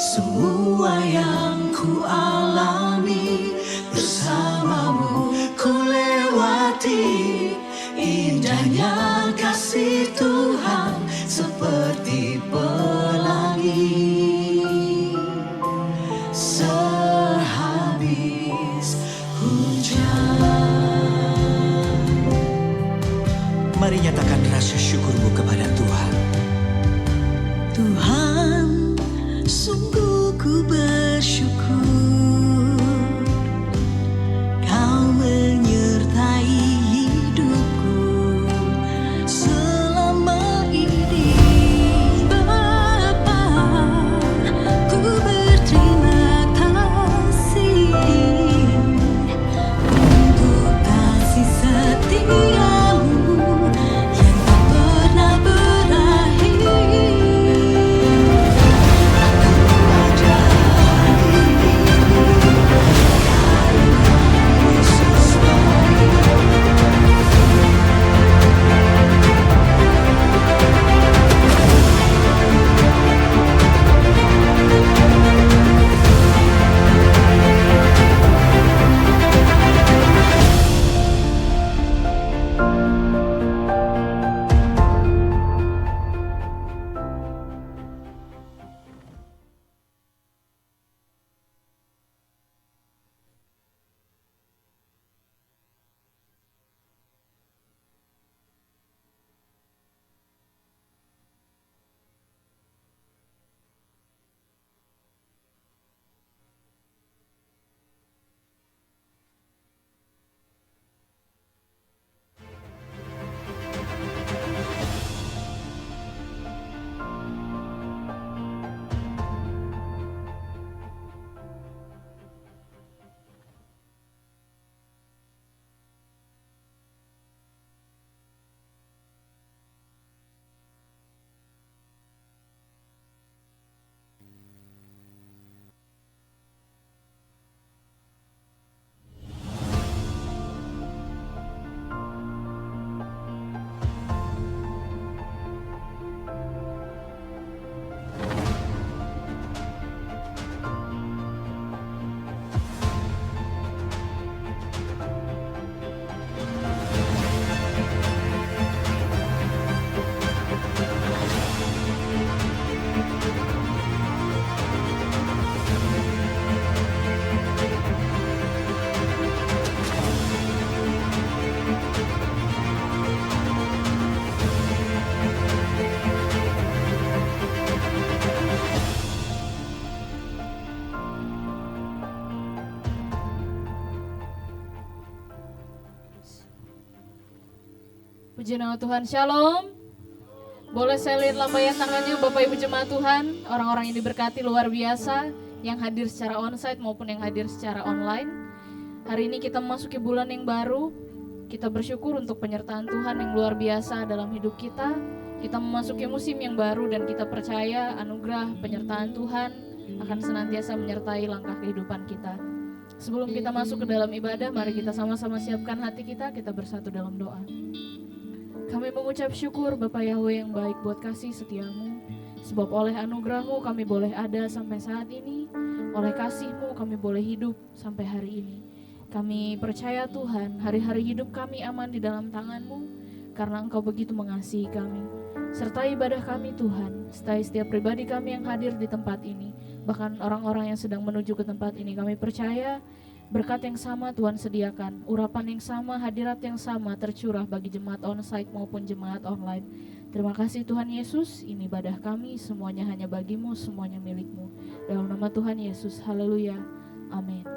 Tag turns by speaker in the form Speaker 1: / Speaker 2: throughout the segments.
Speaker 1: Semua yang ku alami bersamamu ku lewati. Indahnya kasih Tuhan seperti pelangi sehabis hujan.
Speaker 2: Mari nyatakan rasa syukurmu kepada Tuhan.
Speaker 1: Tuhan, sungguh ku bersyukur Kau menyertai hidupku selama ini. Bapa, ku berterima kasih untuk kasih setiamu yang tak pernah berakhir.
Speaker 3: Puji nama Tuhan, Shalom. Boleh saya lihat lambaian tangannya Bapak Ibu Jemaat Tuhan, orang-orang yang diberkati luar biasa, yang hadir secara onsite maupun yang hadir secara online. Hari ini kita memasuki bulan yang baru, kita bersyukur untuk penyertaan Tuhan yang luar biasa dalam hidup kita. Kita memasuki musim yang baru dan kita percaya anugerah penyertaan Tuhan akan senantiasa menyertai langkah kehidupan kita. Sebelum kita masuk ke dalam ibadah, mari kita sama-sama siapkan hati kita bersatu dalam doa. Kami mengucap syukur Bapa Yahweh yang baik buat kasih setiamu. Sebab oleh anugerah-Mu kami boleh ada sampai saat ini. Oleh kasih-Mu kami boleh hidup sampai hari ini. Kami percaya Tuhan, hari-hari hidup kami aman di dalam tangan-Mu, karena Engkau begitu mengasihi kami. Sertai ibadah kami Tuhan, sertai setiap pribadi kami yang hadir di tempat ini. Bahkan orang-orang yang sedang menuju ke tempat ini, kami percaya berkat yang sama Tuhan sediakan, urapan yang sama, hadirat yang sama tercurah bagi jemaat onsite maupun jemaat online. Terima kasih Tuhan Yesus, ini ibadah kami, semuanya hanya bagimu, semuanya milikmu. Dalam nama Tuhan Yesus, haleluya, amin.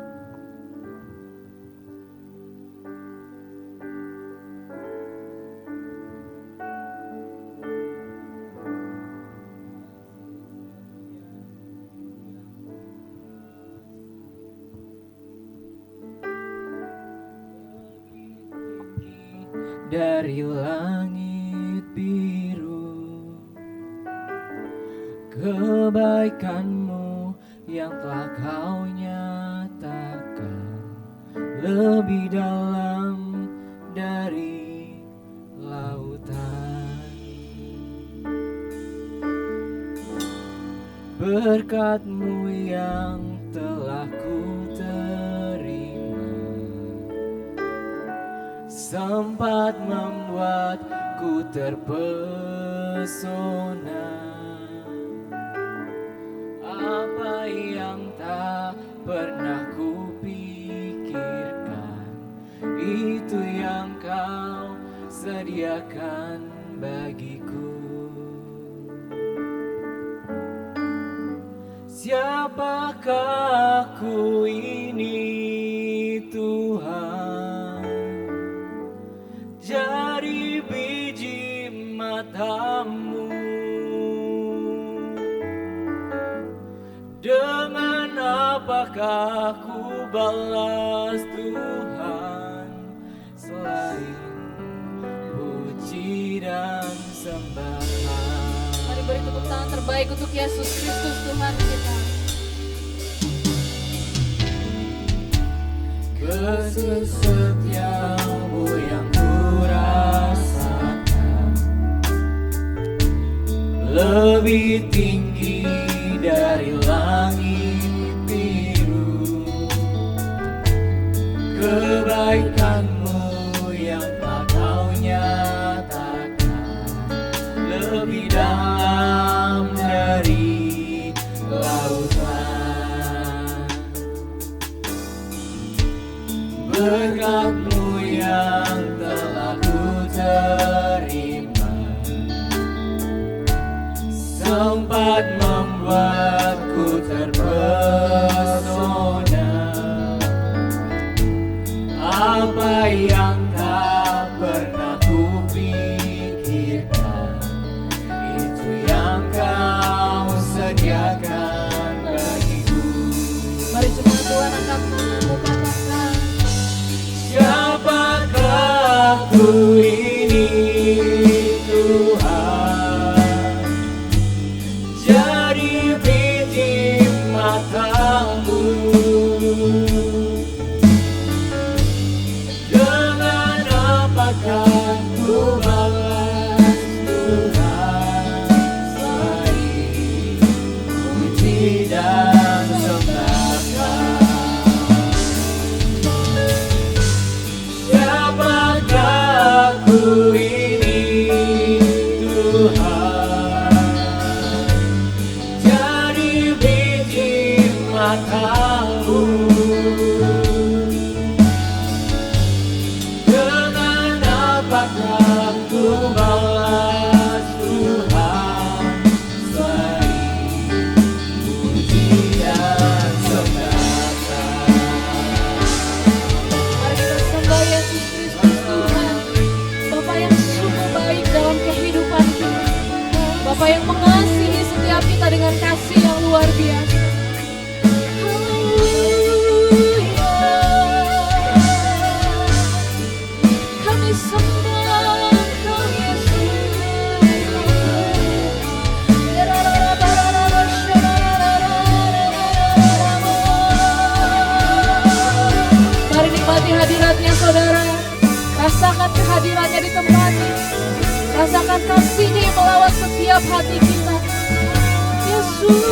Speaker 4: Dari langit biru, kebaikan-Mu yang telah Kau nyatakan lebih dalam dari lautan. berkat-Mu yang telah ku terima, sempat membuatku terpesona. Apa yang tak pernah ku pikirkan, itu yang Kau sediakan bagiku. Siapakah aku ini Tuhan? Jadi biji mata-Mu. Dengan apakah ku balas Tuhan selain puji dan sembahan?
Speaker 3: Mari beri tepuk tangan terbaik untuk Yesus Kristus Tuhan kita.
Speaker 4: Kasih setia-Mu yang ku rasakan lebih tinggi dari langit biru. Kebaikan-Mu yang telah Kau nyatakan lebih dalam dari lautan. Berkat-Mu yang telah ku terima, sempat membuatku terpesona. Apa yang tak pernah ku pikirkan, itu yang Kau sediakan bagiku.
Speaker 3: Mari jemaat Tuhan angkat muka katakan,
Speaker 4: siapakah aku ini Tuhan? Jadi biji mata-Mu. Dengan apakah ku balas Tuhan selain puji dan sembahan? Siapakah aku ini Tuhan? Jadi biji mata-Mu. Dengan apakah ku balas Tuhan selain puji dan sembahan?
Speaker 3: mari kita sembah Yesus Kristus Tuhan. Bapa yang sungguh baik dalam kehidupan kita, Bapa yang mengasihi setiap kita dengan kasih yang luar biasa. Kami sembah Engkau Yesus. Mari nikmati hadiratnya saudara. Rasakan kehadirannya di tempat ini. Rasakan kasih-Nya yang melawat setiap hati kita. Yesus,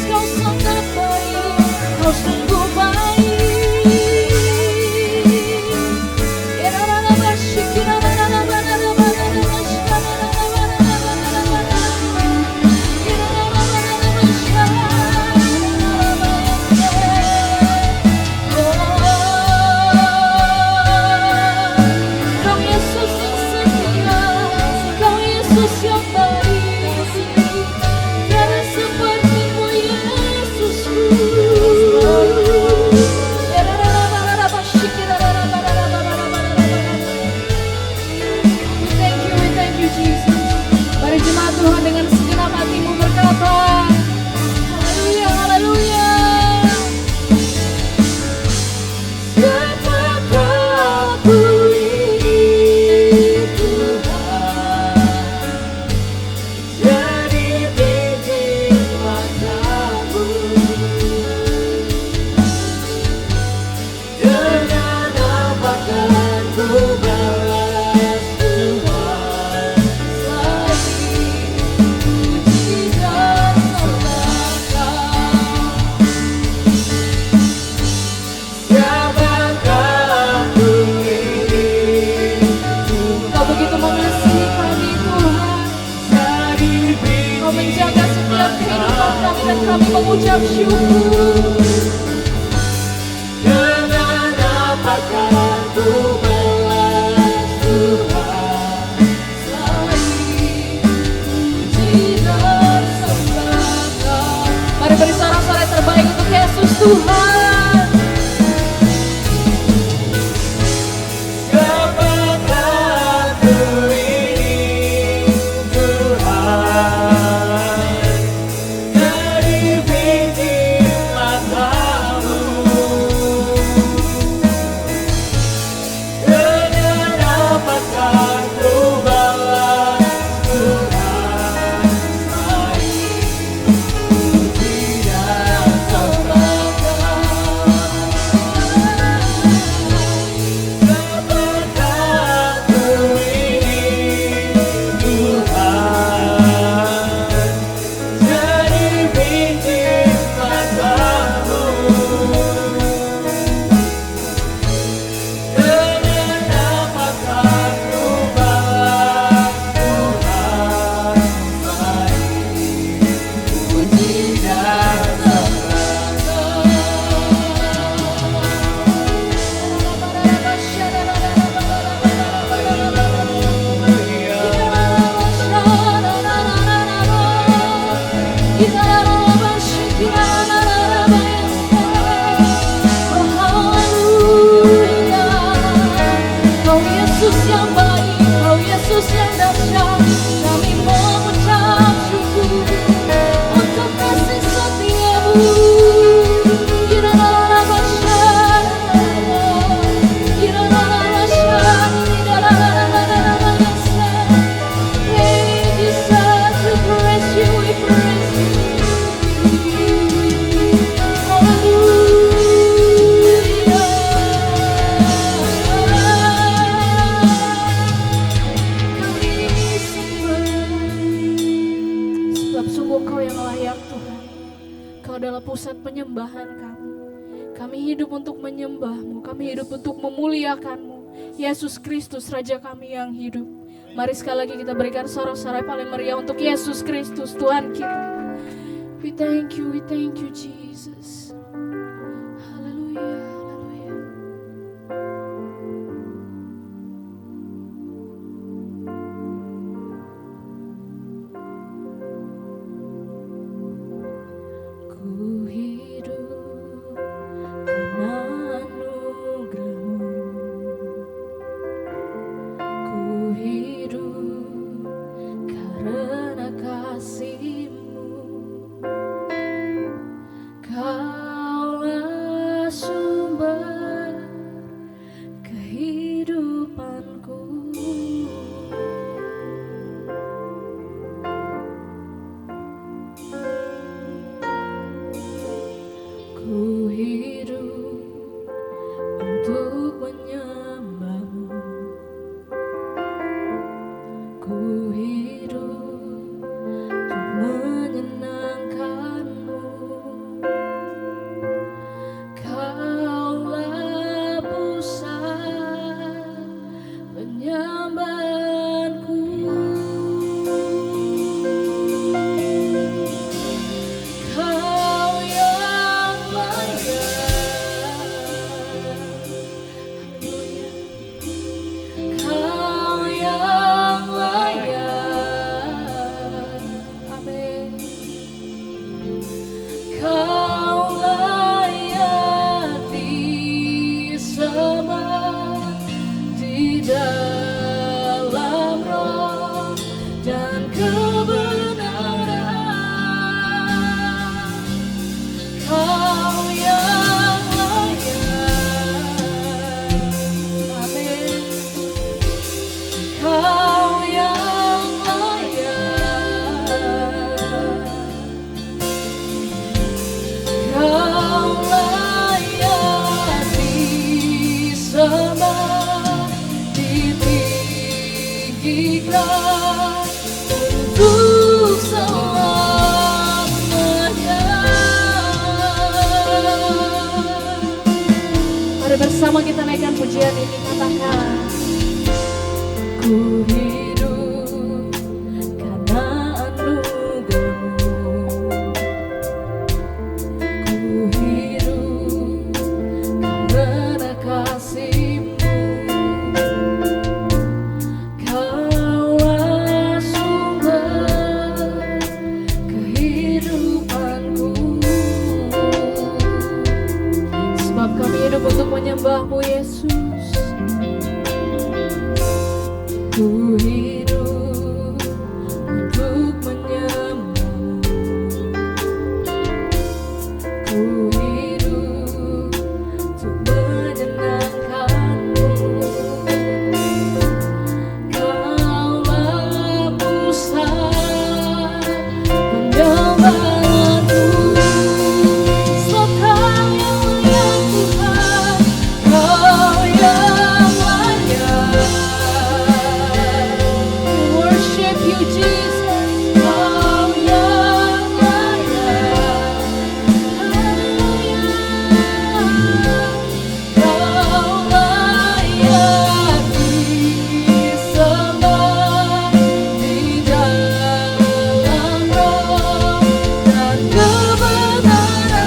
Speaker 3: Kau sangat baik, Kau sungguh baik. Kau Yesus yang setia, Kau Yesus yang baik. menyembah kami dan kami mengucap syukur.
Speaker 4: Dengan apakah ku balas Tuhan selain puji dan sembah Kau.
Speaker 3: Mari beri sorak-sorai terbaik untuk Yesus Tuhan.
Speaker 4: Siapakah ku ini Tuhan, dari biji matamu. Dengan apakah ku balas Tuhan selain puji dan sembah Kau. Siapakah ku ini Tuhan, dari biji matamu. Dengan apakah ku balas Tuhan selain puji dan sembah
Speaker 3: Kau Yesus yang baik, Kau Yesus yang dahsyat, kami mengucap syukur untuk kasih setiamu. Sebab sungguh Kau yang layak Tuhan. Kau adalah pusat penyembahan kami. Kami hidup untuk menyembah-Mu, kami hidup untuk memuliakan-Mu. Yesus Kristus Raja kami yang hidup. Mari sekali lagi kita berikan sorak-sorai paling meriah untuk Yesus Kristus Tuhan kita. We thank you Jesus. Haleluya, haleluya. Ku hidup karena anugerah-Mu. Ku hidup karena kasih-Mu. Kaulah sumber kehidupanku. Ku hidup untuk menyembah-Mu. Ku hidup untuk menyenangkan-Mu. Kaulah pusat penyembahanku. Kau yang layak. Haleluya. Kau yang layak. Amin. Kau layak disembah di dalam roh dan kebenaran. Kau yang layak. Amin. Kau yang layak. Kau layak disembah, ditinggikan untuk selamanya. Mari bersama kita naikkan pujian ini, katakan. Ku hidup karena anugerah-Mu. menyembahmu Yesus. Ku hidup untuk menyembahmu. Ku hidup untuk menyenangkanmu. Kaulah pusat penyembahanku. Sebab Kau yang layak Tuhan, Kau yang layak. We worship you Jesus, Kau yang layak. Haleluya. Kau layak disembah di dalam roh dan kebenaran.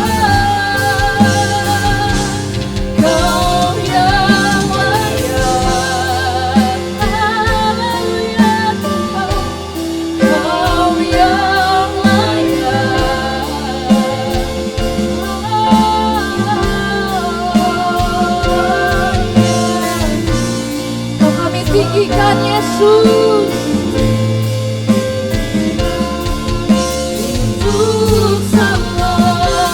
Speaker 3: Kau yang layak. Haleluya. Kau yang layak. Kau kami tinggikan Yesus. Untuk selamanya.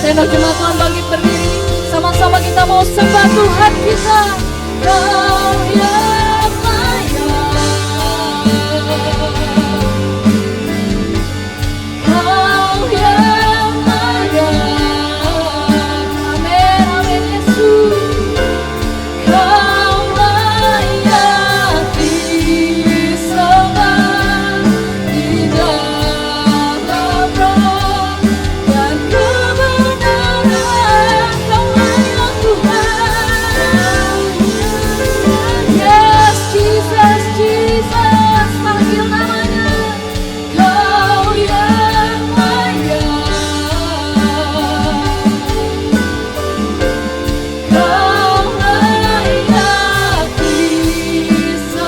Speaker 3: Sendok jemaat Tuhan bangkit berdiri. Sama-sama kita mau sembah Tuhan kita. Kau yang layak. Kau yang layak. Amin, amin Yesus. Kau layak disembah di dalam roh dan kebenaran. Kau layak Tuhan. Yes, Jesus, Jesus, panggil namanya. Kau yang layak. Kau layak disembah,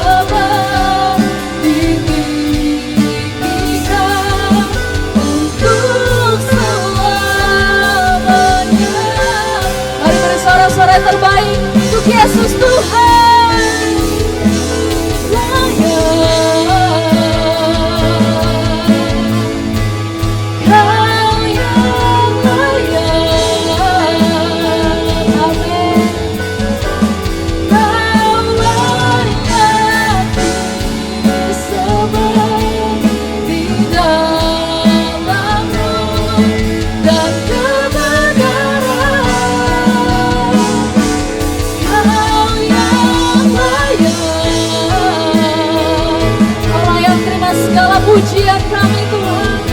Speaker 3: ditinggikan untuk selamanya. Mari beri suara-suara yang terbaik untuk Yesus Tuhan. Layak. Kau yang layak. Amin. Kau layak disembah di dalam roh dan kebenaran. Kau yang layak. Kau layak terima segala pujian kami Tuhan.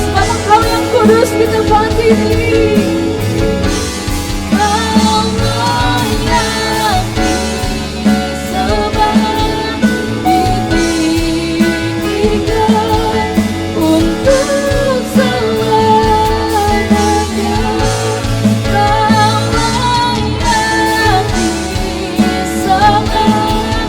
Speaker 3: Sebab Engkau yang kudus di tempat ini. Kau layak disembah, ditinggikan untuk selamanya. Kau layak disembah,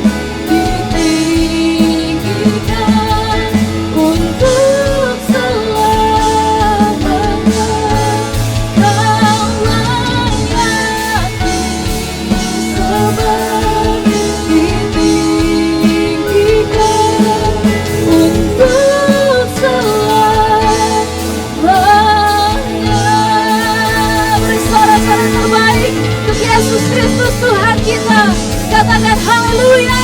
Speaker 3: ditinggikan untuk selamanya. Kau layak disembah, ditinggikan untuk selamanya. Beri suara-suara terbaik untuk Yesus Kristus Tuhan kita. Katakan haleluya.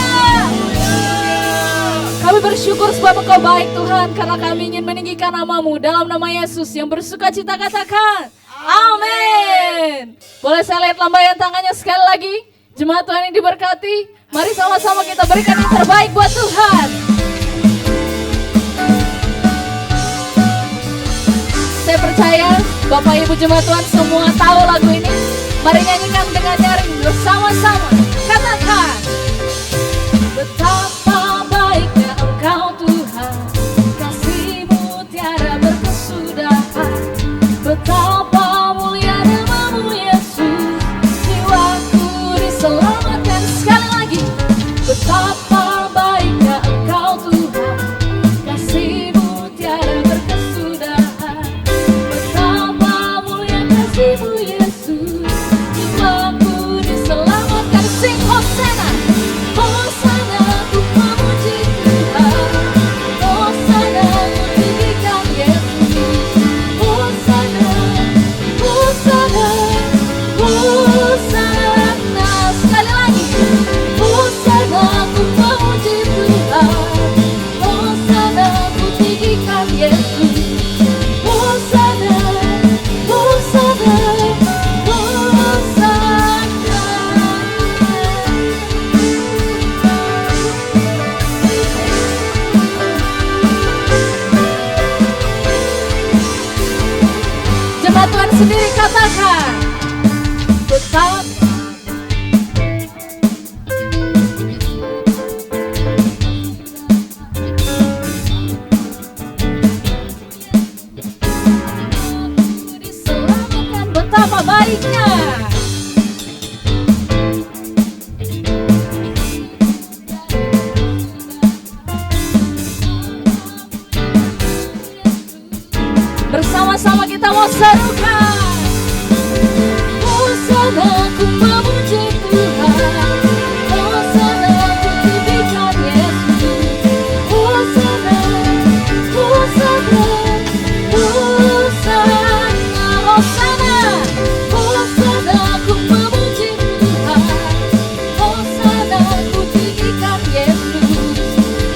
Speaker 3: Kami bersyukur sebab Engkau baik Tuhan, karena kami ingin meninggikan nama-Mu. Dalam nama Yesus yang bersuka cita katakan amin. Boleh saya lihat lambaian tangannya sekali lagi? Jemaat Tuhan yang diberkati, mari sama-sama kita berikan yang terbaik buat Tuhan. Saya percaya Bapak Ibu jemaat Tuhan semua tahu lagu ini. Mari nyanyikan dengan nyaring bersama-sama. Katakan, betapa baiknya Engkau Tuhan, kasih-Mu tiada berkesudahan. Betapa mulia nama-Mu Yesus, jiwaku diselamatkan. Sekali lagi, betapa baiknya Engkau Tuhan, kasih-Mu tiada berkesudahan. Betapa mulia kasih-Mu Yesus, katakan tetap. Diselamatkan, betapa baiknya. Bersama-sama kita mau serukan. Hosana ku memuji Tuhan, Hosana ku tinggikan Yesus. Hosana, Hosana, Hosana, Hosana, Hosana ku memuji Tuhan, Hosana ku tinggikan Yesus.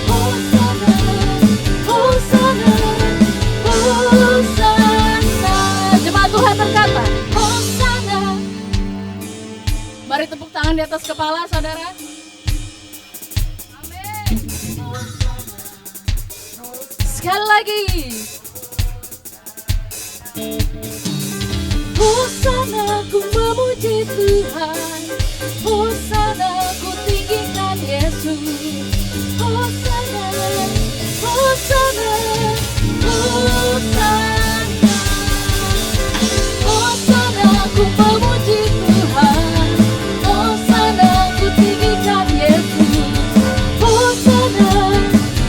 Speaker 3: Hosana, Hosana, Hosana. Jemaat Tuhan berkata, Hosana. Mari tepuk tangan di atas kepala, saudara. Amin. Sekali lagi. Hosana ku memuji Tuhan, Hosana ku tinggikan Yesus. Hosana, Hosana, Hosana. Hosana ku memuji Tuhan, Hosana ku tinggikan Yesus. Hosana,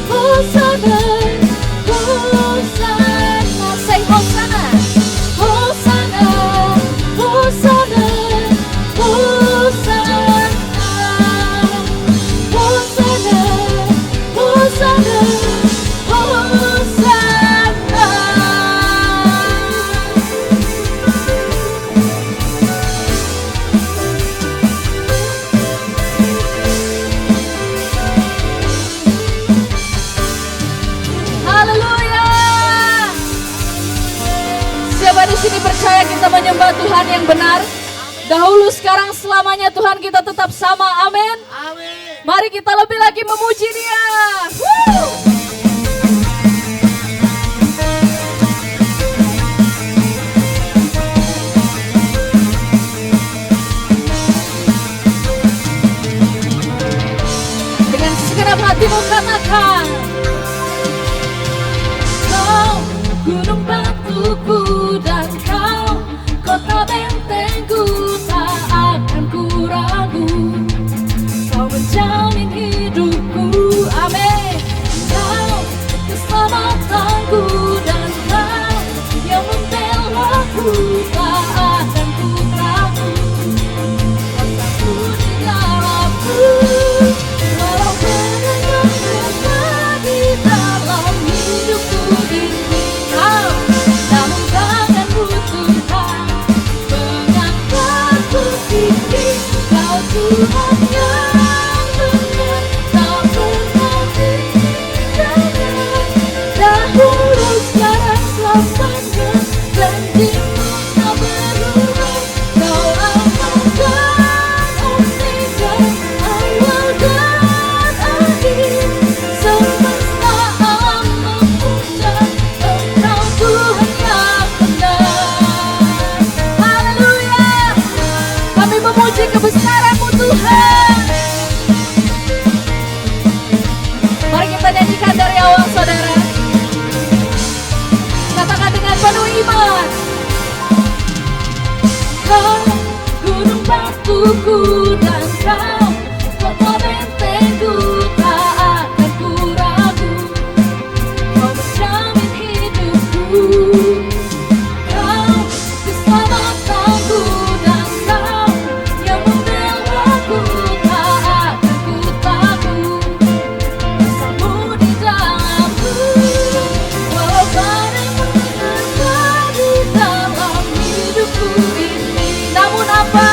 Speaker 3: Hosana, Hosana. Say Hosana, Hosana, Hosana, Hosana, Hosana, Hosana, Hosana. Haleluya. Siapa di sini percaya kita menyembah Tuhan yang benar? Dahulu, sekarang, selamanya Tuhan kita tetap sama. Amin. Mari kita lebih lagi memuji Dia. Woo! Dengan segenap hatimu katakan, Kau gunung batuku dan Kau kota bentengku, tak akan ku ragu. Kau menjamin hidupku, amin. Kau keselamatanku dan Kau yang membelaku, tak akan ku ragu. Kuasamu di dalamku, walau badai bergema di dalam hidupku ini. Kau namun takkan ku Tuhan, mengangkatku tinggi. Kau Tuhan yang benar, tak pernah tinggalkan. Dahulu, sekarang, selamanya, janjimu tak berubah. Kau Alfa dan Omega, awal dan akhir. Semesta alam memuja Engkau Tuhan yang benar. Haleluya. Kami memuji kebesaran-Mu Tuhan. Mari kita nyanyikan dari awal, saudara. Katakan dengan penuh iman. Kau gunung batuku dan Kau kota bentengku, tak akan ku ragu. Kau menjamin hidupku, Kau keselamatanku dan Kau yang membelaku, tak akan ku takut. Kuasamu di dalamku, walau badai menerpa di dalam hidupku ini. Namun apa?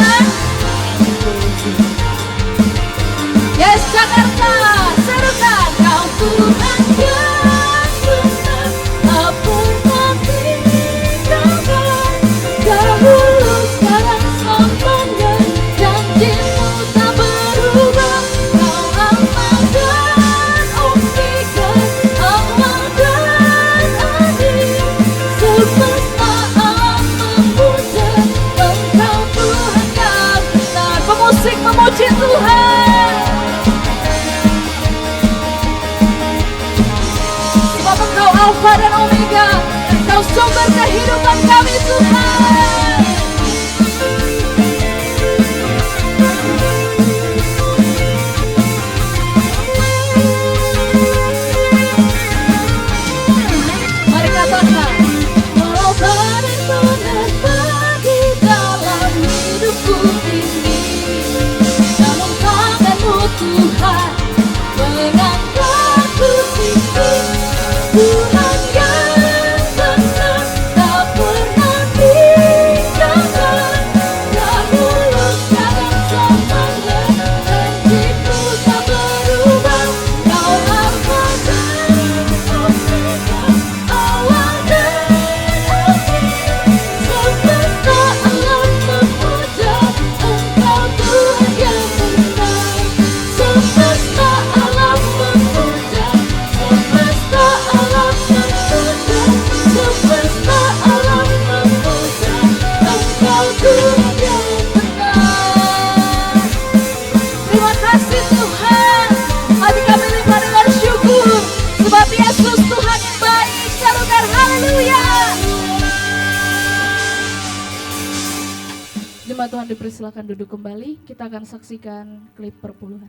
Speaker 3: jemaat Tuhan dipersilakan duduk kembali. Kita akan saksikan klip perpuluhan.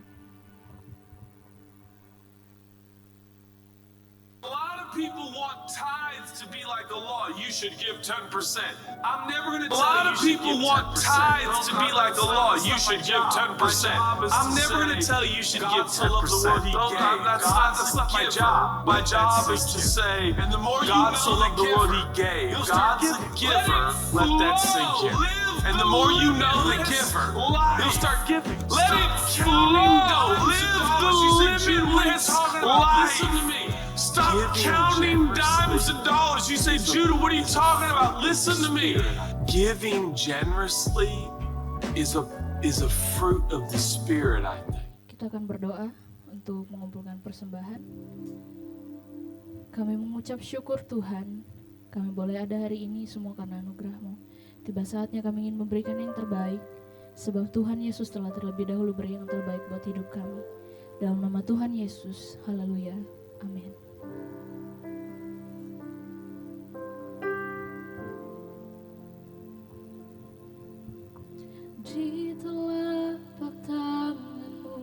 Speaker 5: A lot of people want tithes to be like the law. You should give 10%. I'm never going to tell you. A lot of people want tithes to be like the law. You should give 10%. I'm never going to tell you you should give 10%. That's not my job. My job is to say, and the more God so loved the world He gave. God's a giver. Let that sink in. And the more you know the giver, you'll start giving. Let it flow. Live the limitless life. Listen to me. Stop counting dimes and dollars. You say, Judah, what are you talking about? Listen to me. Giving generously is a fruit of the Spirit, I think.
Speaker 3: Kita akan berdoa untuk mengumpulkan persembahan. Kami mengucap syukur Tuhan, kami boleh ada hari ini semua karena anugerah-Mu. Tiba saatnya kami ingin memberikan yang terbaik, sebab Tuhan Yesus telah terlebih dahulu beri yang terbaik buat hidup kami. Dalam nama Tuhan Yesus, haleluya, amin. Di telapak tangan-Mu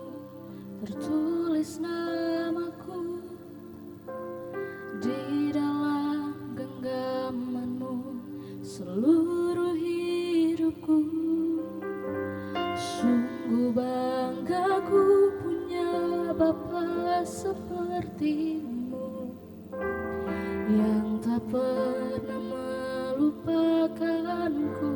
Speaker 3: tertulis namaku, di dalam genggaman-Mu seluruh hidupku. Sungguh bangga ku punya Bapa seperti-Mu, yang tak pernah melupakanku.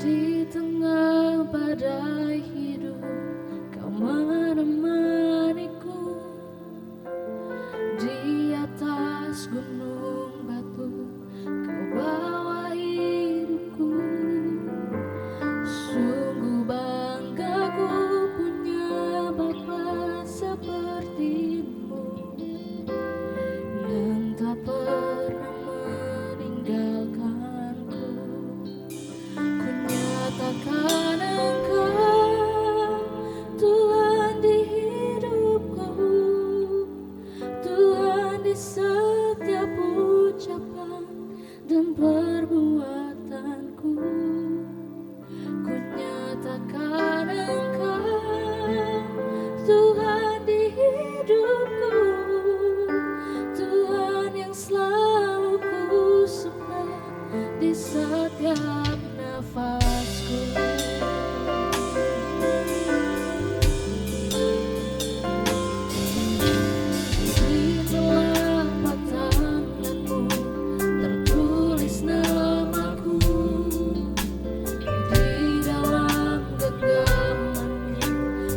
Speaker 3: Di tengah badai hidup Kau menemaniku, di atas gunung batu Kau bawa hidupku. Sungguh bangga ku punya Bapa seperti-Mu, yang tak pernah meninggalkanku. Ku nyatakan Engkau Tuhan di hidupku, Tuhan di setiap ucapan dan perbuatanku. Ku nyatakan Engkau Tuhan di hidupku, Tuhan yang selalu ku sembah di setiap nafasku. Di telapak tangan-Mu tertulis namaku, di dalam genggaman-Mu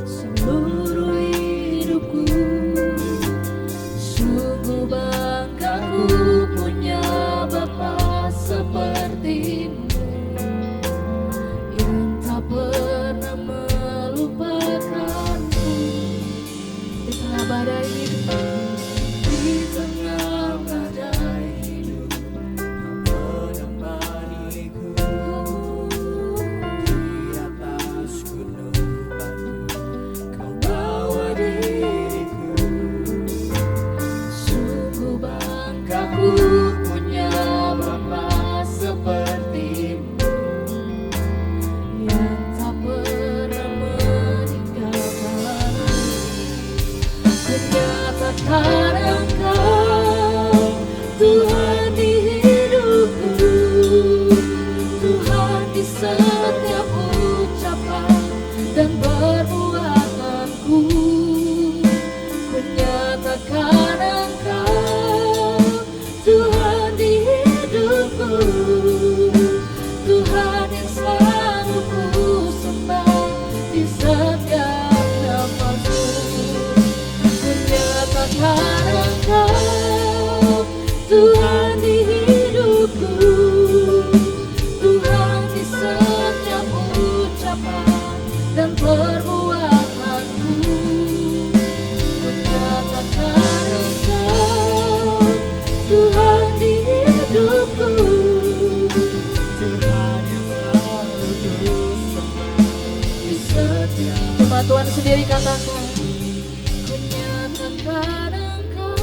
Speaker 3: seluruh hidupku. Sungguh bangga ku punya Bapa seperti-Mu, yang tak pernah melupakanku. Di tengah badai hidup, di tengah badai hidup,
Speaker 4: Kau menemaniku di atas gunung batu. Kau bawa
Speaker 3: diriku. Sungguh bangga ku punya Bapa seperti-Mu, yang tak pernah meninggalkanku. Ku nyatakan Engkau Tuhan di hidupku, Tuhan di setiap ucapan dan perbuatanku. Ku nyatakan Engkau Tuhan di hidupku, Tuhan yang selalu ku sembah di setiap nafasku. Ku nyatakan Engkau Tuhan di hidupku, Tuhan di setiap ucapan dan perbuatanku. Ku nyatakan Engkau Tuhan di hidupku,
Speaker 4: Tuhan yang selalu ku sembah
Speaker 3: di setiap. Cuma Tuhan sendiri katakan. Ku nyatakan Engkau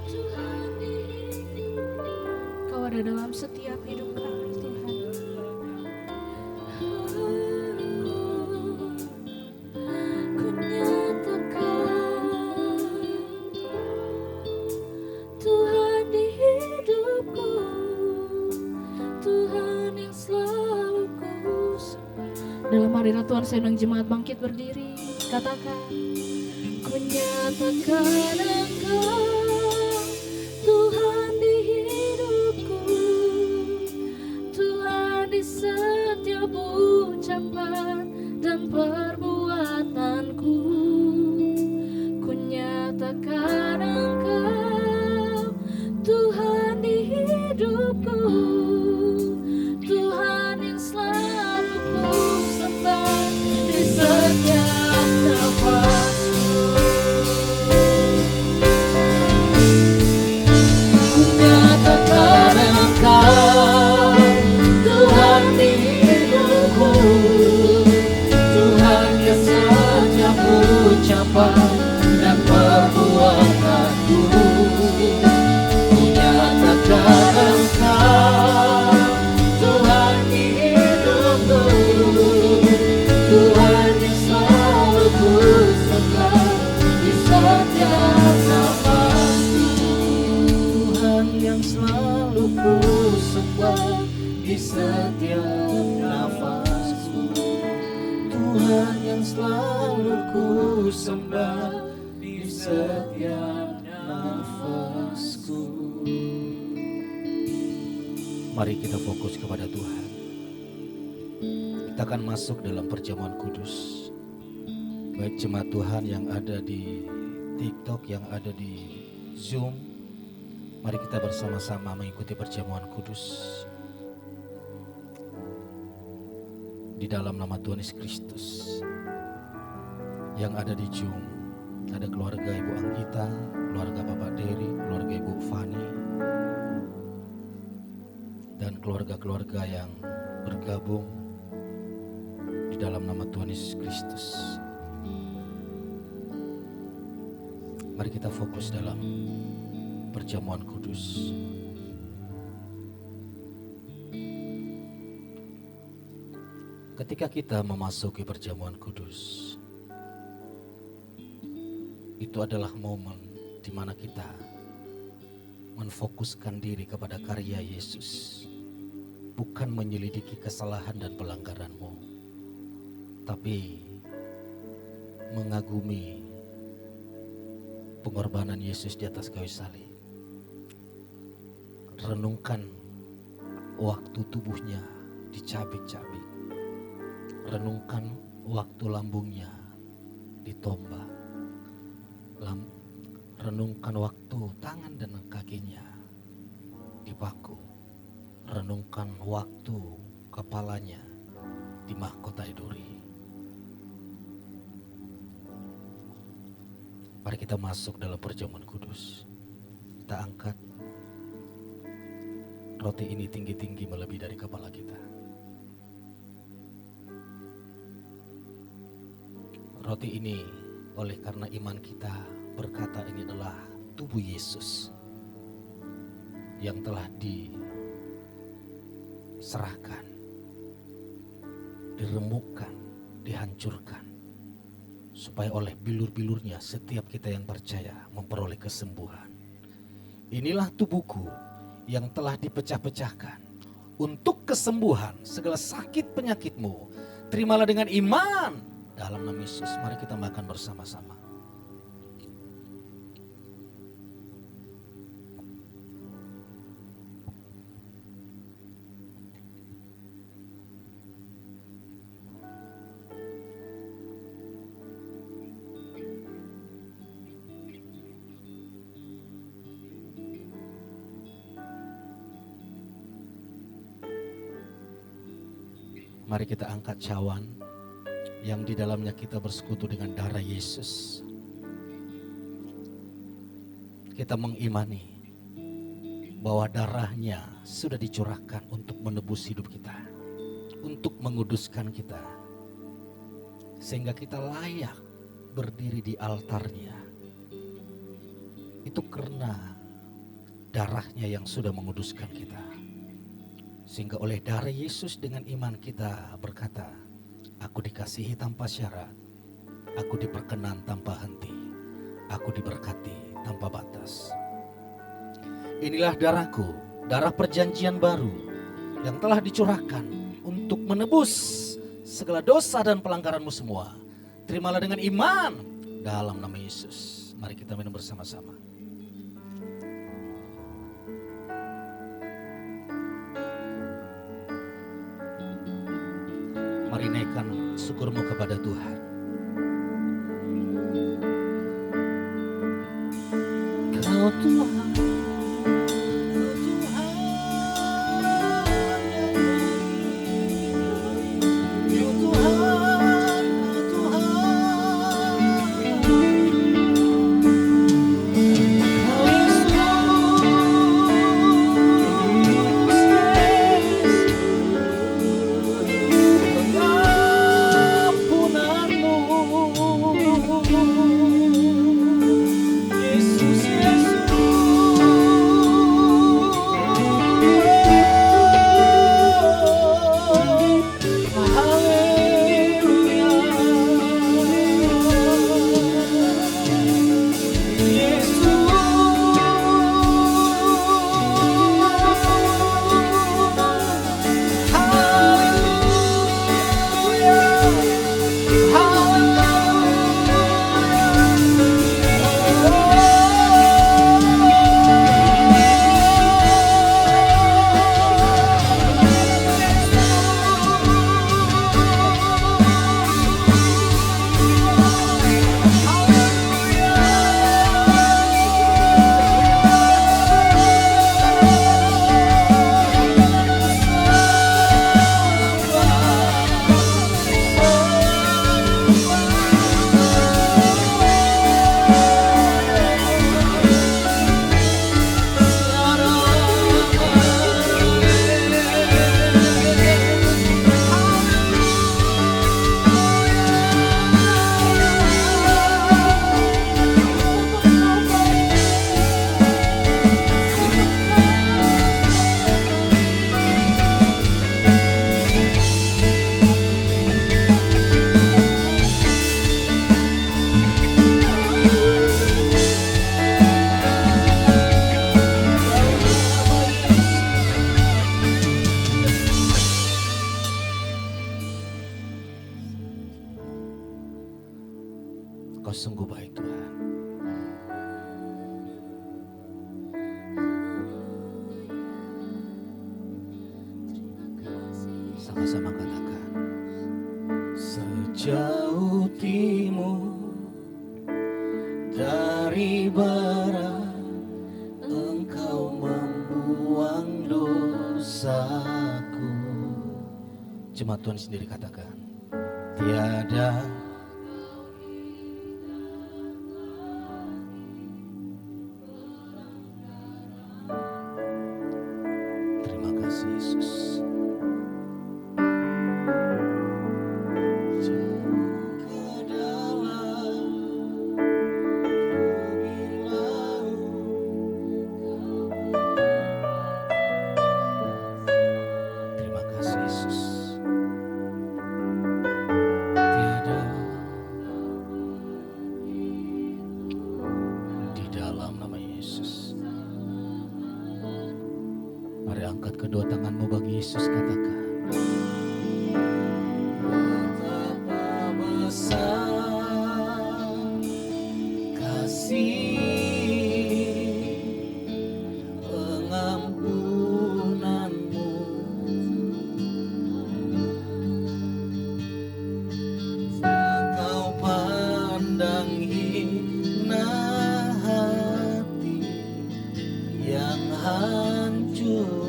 Speaker 3: Tuhan di hidupku. Kau ada dalam setiap hidup kami Tuhan.
Speaker 1: Ku nyatakan Tuhan di hidupku, Tuhan yang selalu ku sembah.
Speaker 3: Dalam hadirat Tuhan saya undang jemaat bangkit berdiri. Katakan,
Speaker 1: Ku nyatakan Engkau Tuhan di hidupku, Tuhan di setiap ucapan dan perbuatanku. Ku nyatakan Engkau Tuhan di hidupku, Tuhan yang selalu ku sembah di setiap nafasku. Ku nyatakan Engkau Tuhan di hidupku, Tuhan yang setiap ucapan dan perbuatanku. Ku nyatakan Engkau Tuhan di hidupku, Tuhan yang selalu ku sembah di setiap nafasku. Tuhan yang selalu ku sembah di setiap nafasku. Tuhan yang selalu ku sembah di setiap nafasku.
Speaker 6: Mari kita fokus kepada Tuhan. Kita akan masuk dalam perjamuan kudus. Baik jemaat Tuhan yang ada di TikTok, yang ada di Zoom, mari kita bersama-sama mengikuti perjamuan kudus di dalam nama Tuhan Yesus Kristus. Yang ada di Zoom, ada keluarga Ibu Anggita, keluarga Bapak Dery, keluarga Ibu Fani, dan keluarga-keluarga yang bergabung di dalam nama Tuhan Yesus Kristus. Mari kita fokus dalam perjamuan kudus. Ketika kita memasuki perjamuan kudus, itu adalah momen di mana kita menfokuskan diri kepada karya Yesus, bukan menyelidiki kesalahan dan pelanggaranmu, tapi mengagumi pengorbanan Yesus di atas kayu salib. Renungkan waktu tubuhnya dicabik-cabik, renungkan waktu lambungnya ditombak, renungkan waktu tangan dan kakinya dipaku, renungkan waktu kepalanya dimahkotai duri. Mari kita masuk dalam perjamuan kudus. Kita angkat roti ini tinggi-tinggi melebihi dari kepala kita. Roti ini oleh karena iman kita berkata ini adalah tubuh Yesus yang telah diserahkan, diremukkan, dihancurkan, supaya oleh bilur-bilurnya setiap kita yang percaya memperoleh kesembuhan. Inilah tubuhku yang telah dipecah-pecahkan untuk kesembuhan segala sakit penyakitmu. Terimalah dengan iman dalam nama Yesus. Mari kita makan bersama-sama. Mari kita angkat cawan yang di dalamnya kita bersekutu dengan darah Yesus. Kita mengimani bahwa darahnya sudah dicurahkan untuk menebus hidup kita, untuk menguduskan kita, sehingga kita layak berdiri di altarnya. Itu karena darahnya yang sudah menguduskan kita. Sehingga oleh darah Yesus dengan iman kita berkata, aku dikasihi tanpa syarat, aku diperkenan tanpa henti, aku diberkati tanpa batas. Inilah darahku, darah perjanjian baru yang telah dicurahkan untuk menebus segala dosa dan pelanggaranmu semua. Terimalah dengan iman dalam nama Yesus. Mari kita minum bersama-sama. Mari naikkan syukurmu kepada Tuhan. Kau Tuhan, Kau Tuhan yang baik. Kau Tuhan, Kau Tuhan. Kau Yesus, Kau sungguh baik Tuhan. Sama-sama katakan. Sejauh timur dari barat, Engkau membuang dosaku. Jemaat Tuhan sendiri katakan. Tiada Yesus. Jauh ke dalam bibir laut. Terima kasih Yesus. Tiada di dalam nama Yesus. Mari angkat kedua tanganmu bagi Yesus, katakan. Betapa besar kasih pengampunanmu, Engkau pandang hina hati yang hancur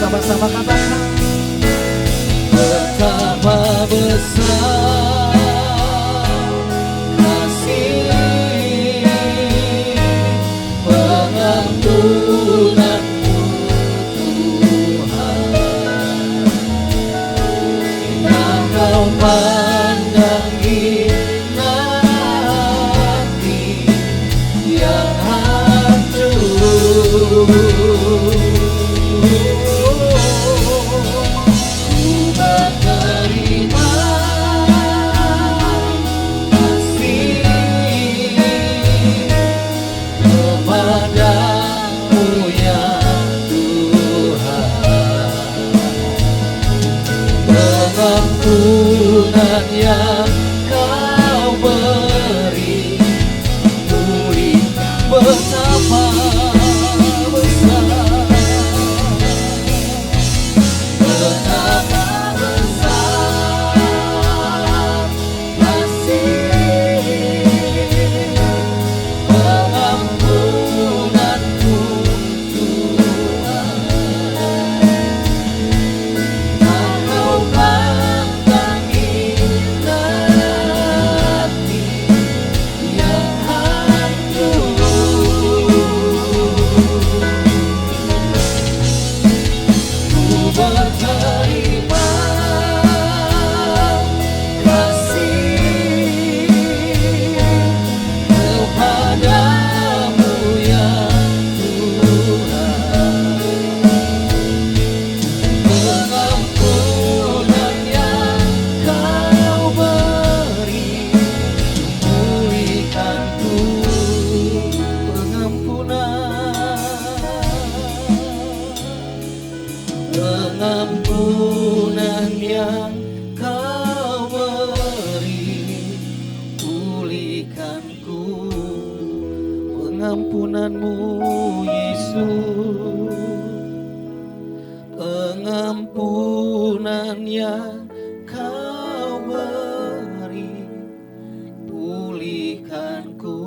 Speaker 6: Sama-sama katakan.
Speaker 1: Betapa besar kasih pengampunan-Mu Tuhan, yang Kau pandang hina hati yang hancur. Terima kasih kepadamu ya Tuhan, pengampunan yang Kau beri pulih betapa besar, betapa pengampunan yang Kau beri, pulihkanku. Pengampunan-Mu Yesus, pengampunan yang Kau beri, pulihkanku.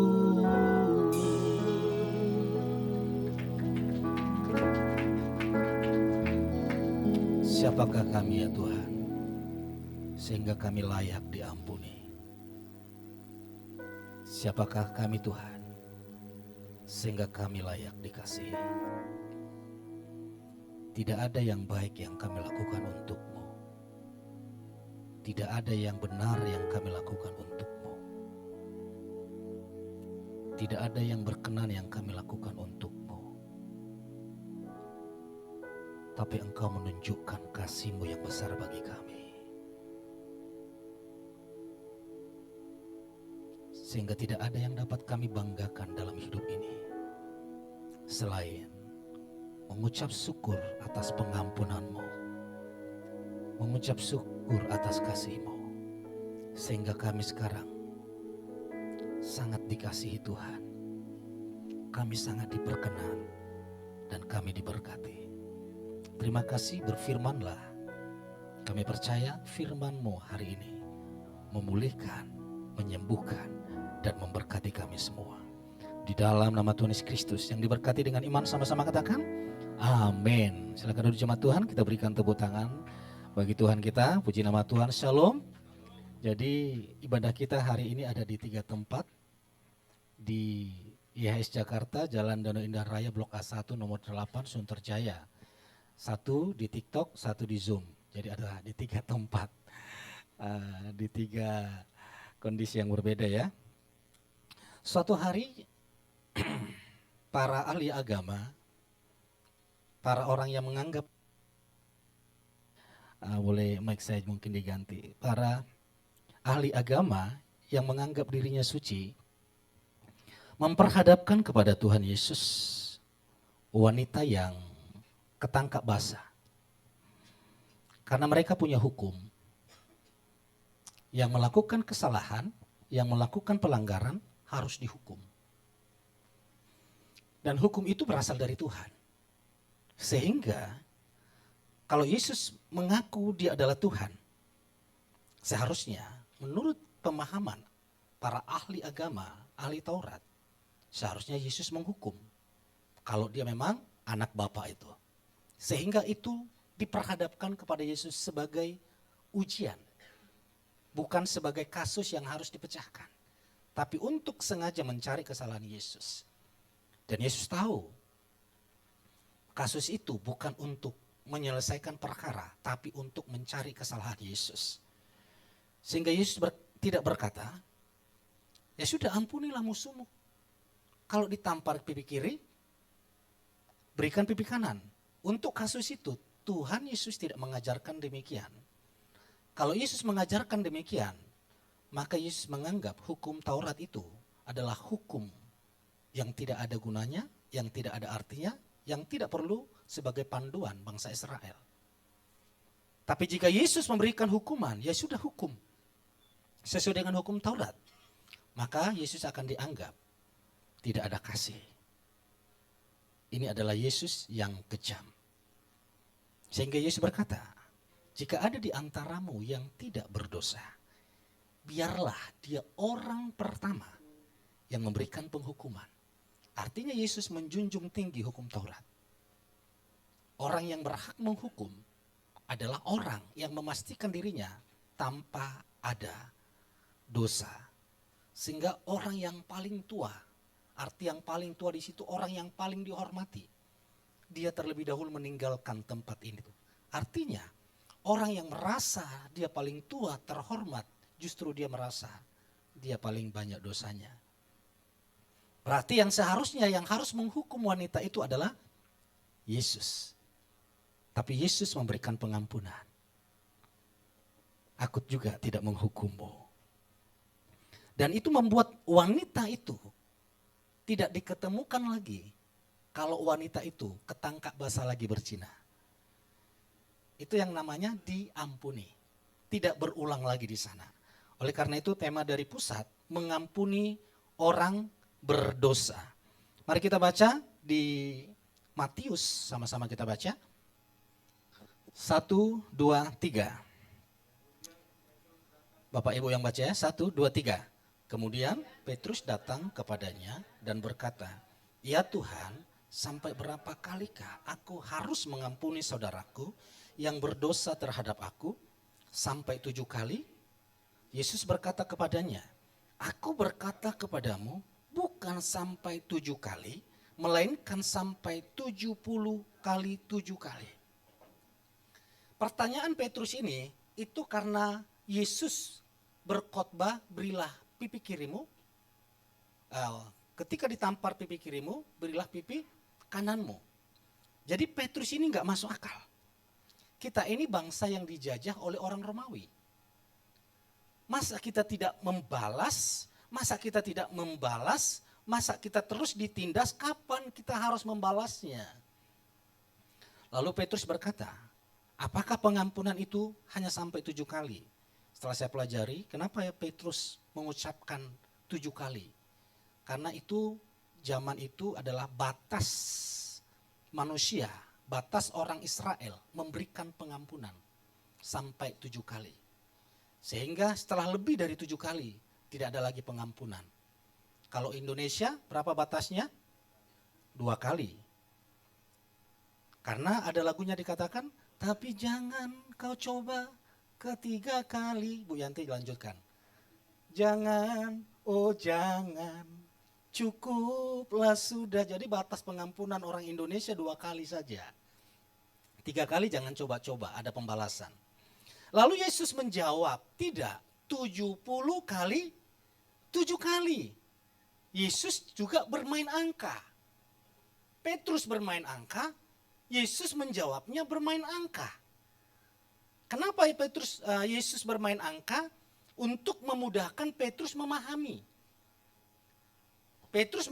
Speaker 6: Siapakah kami ya Tuhan, sehingga kami layak diampuni? Siapakah kami Tuhan, sehingga kami layak dikasihi? Tidak ada yang baik yang kami lakukan untuk-Mu. Tidak ada yang benar yang kami lakukan untuk-Mu. Tidak ada yang berkenan yang kami lakukan untuk-Mu. Tapi Engkau menunjukkan kasih-Mu yang besar bagi kami, sehingga tidak ada yang dapat kami banggakan dalam hidup ini selain mengucap syukur atas pengampunan-Mu, mengucap syukur atas kasih-Mu, sehingga kami sekarang sangat dikasihi Tuhan. Kami sangat diperkenan dan kami diberkati. Terima kasih, berfirmanlah. Kami percaya firman-Mu hari ini memulihkan, menyembuhkan, dan memberkati kami semua. Di dalam nama Tuhan Yesus Kristus yang diberkati dengan iman, sama-sama katakan amin. Silakan duduk jemaat Tuhan, kita berikan tepuk tangan bagi Tuhan kita. Puji nama Tuhan, shalom. Jadi ibadah kita hari ini ada di 3 tempat. Di IHS Jakarta, Jalan Danau Indah Raya Blok A1 nomor 8 Sunterjaya. 1 di TikTok, 1 di Zoom. Jadi ada di 3 tempat, di 3 kondisi yang berbeda ya. Suatu hari para ahli agama, para orang yang menganggap, boleh mic saya mungkin diganti. Para ahli agama yang menganggap dirinya suci, memperhadapkan kepada Tuhan Yesus wanita yang ketangkap basah. Karena mereka punya hukum. Yang melakukan kesalahan, yang melakukan pelanggaran harus dihukum. Dan hukum itu berasal dari Tuhan. Sehingga kalau Yesus mengaku dia adalah Tuhan, seharusnya menurut pemahaman para ahli agama, ahli Taurat, seharusnya Yesus menghukum kalau dia memang anak Bapa itu. Sehingga itu diperhadapkan kepada Yesus sebagai ujian. Bukan sebagai kasus yang harus dipecahkan. Tapi untuk sengaja mencari kesalahan Yesus. Dan Yesus tahu kasus itu bukan untuk menyelesaikan perkara, tapi untuk mencari kesalahan Yesus. Sehingga Yesus tidak berkata, ya sudah ampunilah musuhmu. Kalau ditampar pipi kiri, berikan pipi kanan. Untuk kasus itu, Tuhan Yesus tidak mengajarkan demikian. Kalau Yesus mengajarkan demikian, maka Yesus menganggap hukum Taurat itu adalah hukum yang tidak ada gunanya, yang tidak ada artinya, yang tidak perlu sebagai panduan bangsa Israel. Tapi jika Yesus memberikan hukuman, ya sudah hukum. Sesuai dengan hukum Taurat. Maka Yesus akan dianggap tidak ada kasih. Ini adalah Yesus yang kejam. Sehingga Yesus berkata, jika ada di antaramu yang tidak berdosa, biarlah dia orang pertama yang memberikan penghukuman. Artinya Yesus menjunjung tinggi hukum Taurat. Orang yang berhak menghukum adalah orang yang memastikan dirinya tanpa ada dosa. Sehingga orang yang paling tua, arti yang paling tua di situ orang yang paling dihormati. Dia terlebih dahulu meninggalkan tempat ini. Artinya orang yang merasa dia paling tua, terhormat, justru dia merasa dia paling banyak dosanya. Berarti yang seharusnya yang harus menghukum wanita itu adalah Yesus. Tapi Yesus memberikan pengampunan. Aku juga tidak menghukummu. Dan itu membuat wanita itu tidak diketemukan lagi kalau wanita itu ketangkap basah lagi berzina. Itu yang namanya diampuni. Tidak berulang lagi di sana. Oleh karena itu tema dari pusat mengampuni orang berdosa. Mari kita baca di Matius, sama-sama kita baca. 1, 2, 3. Bapak Ibu yang baca ya, 1, 2, 3. Kemudian Petrus datang kepadanya dan berkata, ya Tuhan, sampai berapa kalikah aku harus mengampuni saudaraku yang berdosa terhadap aku? Sampai 7 kali? Yesus berkata kepadanya, aku berkata kepadamu, bukan sampai 7 kali, melainkan sampai 70 kali 7 kali. Pertanyaan Petrus ini itu karena Yesus berkhotbah, berilah pipi kirimu. Ketika ditampar pipi kirimu, berilah pipi kananmu. Jadi Petrus ini nggak masuk akal. Kita ini bangsa yang dijajah oleh orang Romawi. Masa kita tidak membalas? Masa kita tidak membalas? Masa kita terus ditindas? Kapan kita harus membalasnya? Lalu Petrus berkata, apakah pengampunan itu hanya sampai 7 kali? Setelah saya pelajari, kenapa ya Petrus mengucapkan 7 kali? Karena itu zaman itu adalah batas manusia, batas orang Israel memberikan pengampunan sampai 7 kali. Sehingga setelah lebih dari 7 kali tidak ada lagi pengampunan. Kalau Indonesia berapa batasnya? 2 kali. Karena ada lagunya dikatakan, tapi jangan kau coba ketiga kali. Bu Yanti lanjutkan. Jangan, oh jangan, cukuplah sudah. Jadi batas pengampunan orang Indonesia 2 kali saja. 3 kali jangan coba-coba, ada pembalasan. Lalu Yesus menjawab, tidak, 70 kali 7 kali. Yesus juga bermain angka. Petrus bermain angka, Yesus menjawabnya bermain angka. Kenapa Yesus bermain angka? Untuk memudahkan Petrus memahami. Petrus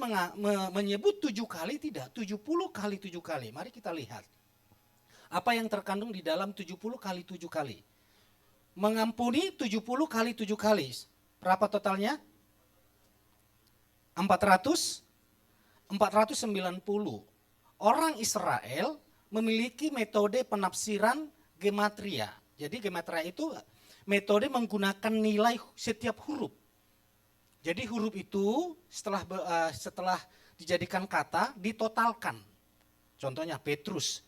Speaker 6: menyebut 7 kali tidak, 70 kali 7 kali. Mari kita lihat. Apa yang terkandung di dalam 70 kali 7 kali. Mengampuni 70 kali 7 kali. Berapa totalnya? 490. Orang Israel memiliki metode penafsiran gematria. Jadi gematria itu metode menggunakan nilai setiap huruf. Jadi huruf itu setelah dijadikan kata ditotalkan. Contohnya Petrus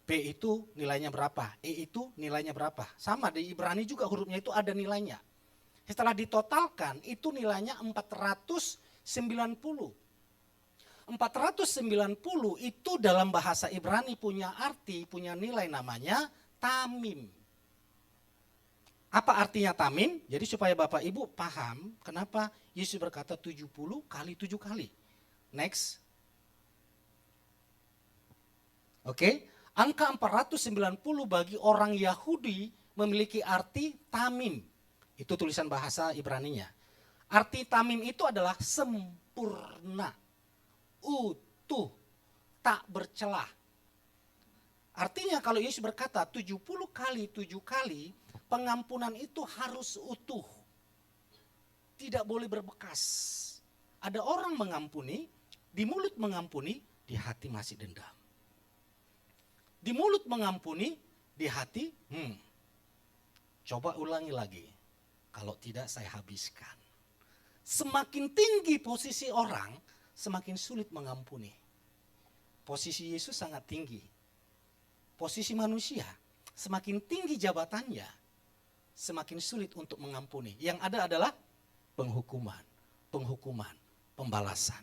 Speaker 6: P itu nilainya berapa, E itu nilainya berapa. Sama di Ibrani juga hurufnya itu ada nilainya. Setelah ditotalkan itu nilainya 490. 490 itu dalam bahasa Ibrani punya arti, punya nilai namanya tamim. Apa artinya tamim? Jadi supaya Bapak Ibu paham kenapa Yesus berkata 70 kali 7 kali. Next. Oke, angka 490 bagi orang Yahudi memiliki arti tamim. Itu tulisan bahasa Ibraninya. Arti tamim itu adalah sempurna, utuh, tak bercelah. Artinya kalau Yesus berkata 70 kali 7 kali, pengampunan itu harus utuh. Tidak boleh berbekas. Ada orang mengampuni, di mulut mengampuni, di hati masih dendam. Di mulut mengampuni, di hati, coba ulangi lagi. Kalau tidak saya habiskan. Semakin tinggi posisi orang, semakin sulit mengampuni. Posisi Yesus sangat tinggi. Posisi manusia, semakin tinggi jabatannya, semakin sulit untuk mengampuni. Yang ada adalah penghukuman, pembalasan.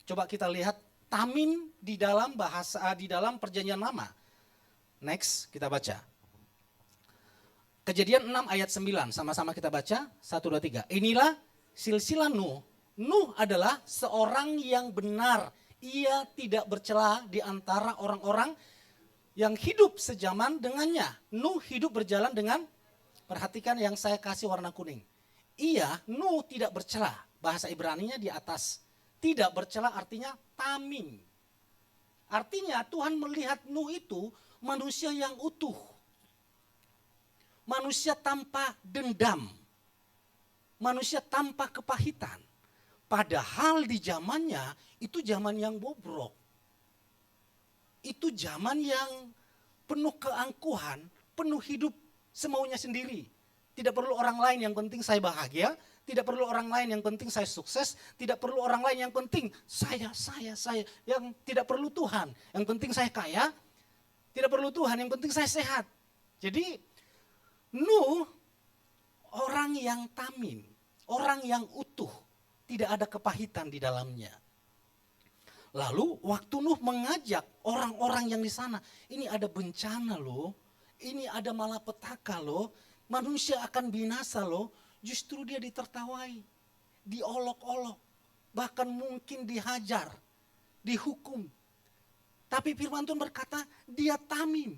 Speaker 6: Coba kita lihat tamim di dalam bahasa, di dalam perjanjian lama. Next, kita baca. Kejadian 6 ayat 9, sama-sama kita baca, 1, 2, 3. Inilah silsilah Nuh. Nuh adalah seorang yang benar. Ia tidak bercela di antara orang-orang yang hidup sejaman dengannya. Nuh hidup berjalan dengan, perhatikan yang saya kasih warna kuning. Nuh tidak bercela. Bahasa Ibraninya di atas. Tidak bercela artinya tamim. Artinya Tuhan melihat Nuh itu manusia yang utuh. Manusia tanpa dendam. Manusia tanpa kepahitan. Padahal di zamannya itu zaman yang bobrok. Itu zaman yang penuh keangkuhan, penuh hidup semaunya sendiri. Tidak perlu orang lain, yang penting saya bahagia. Tidak perlu orang lain, yang penting saya sukses. Tidak perlu orang lain, yang penting saya. Yang tidak perlu Tuhan, yang penting saya kaya. Tidak perlu Tuhan, yang penting saya sehat. Jadi Nuh orang yang tamim, orang yang utuh. Tidak ada kepahitan di dalamnya. Lalu waktu Nuh mengajak orang-orang yang di sana, ini ada bencana loh, ini ada malapetaka loh, manusia akan binasa loh, justru dia ditertawai, diolok-olok, bahkan mungkin dihajar, dihukum. Tapi firman Tuhan berkata, dia tamim.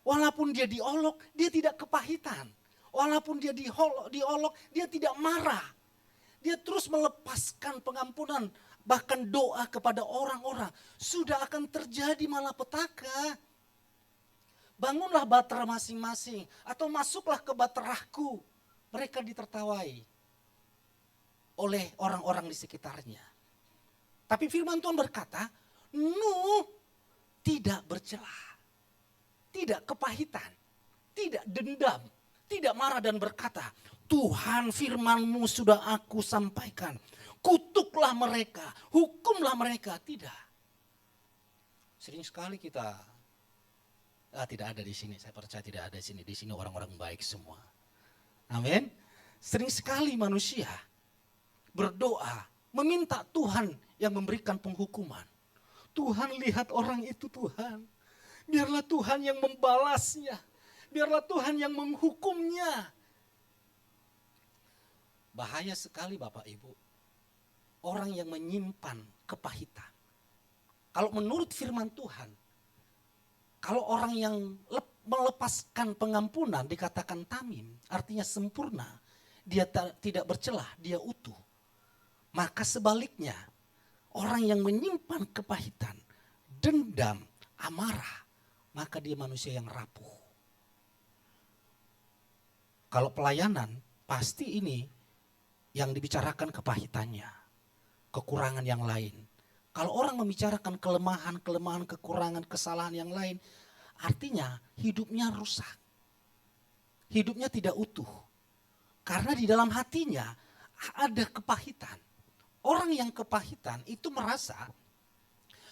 Speaker 6: Walaupun dia diolok, dia tidak kepahitan. Walaupun dia diolok, dia tidak marah. Dia terus melepaskan pengampunan, bahkan doa kepada orang-orang. Sudah akan terjadi malapetaka. Bangunlah bahtera masing-masing atau masuklah ke bahteraku. Mereka ditertawai oleh orang-orang di sekitarnya. Tapi firman Tuhan berkata, Nuh tidak bercela, tidak kepahitan, tidak dendam, tidak marah dan berkata, Tuhan firman-Mu sudah aku sampaikan. Kutuklah mereka, hukumlah mereka. Tidak. Sering sekali kita, tidak ada di sini, saya percaya tidak ada di sini. Di sini orang-orang baik semua. Amin. Sering sekali manusia berdoa, meminta Tuhan yang memberikan penghukuman. Tuhan lihat orang itu Tuhan. Biarlah Tuhan yang membalasnya. Biarlah Tuhan yang menghukumnya. Bahaya sekali Bapak Ibu. Orang yang menyimpan kepahitan. Kalau menurut firman Tuhan, kalau orang yang melepaskan pengampunan dikatakan tamim, artinya sempurna, dia tidak bercelah, dia utuh. Maka sebaliknya, orang yang menyimpan kepahitan, dendam, amarah, maka dia manusia yang rapuh. Kalau pelayanan, pasti ini yang dibicarakan kepahitannya, kekurangan yang lain. Kalau orang membicarakan kelemahan, kekurangan, kesalahan yang lain, artinya hidupnya rusak. Hidupnya tidak utuh. Karena di dalam hatinya ada kepahitan. Orang yang kepahitan itu merasa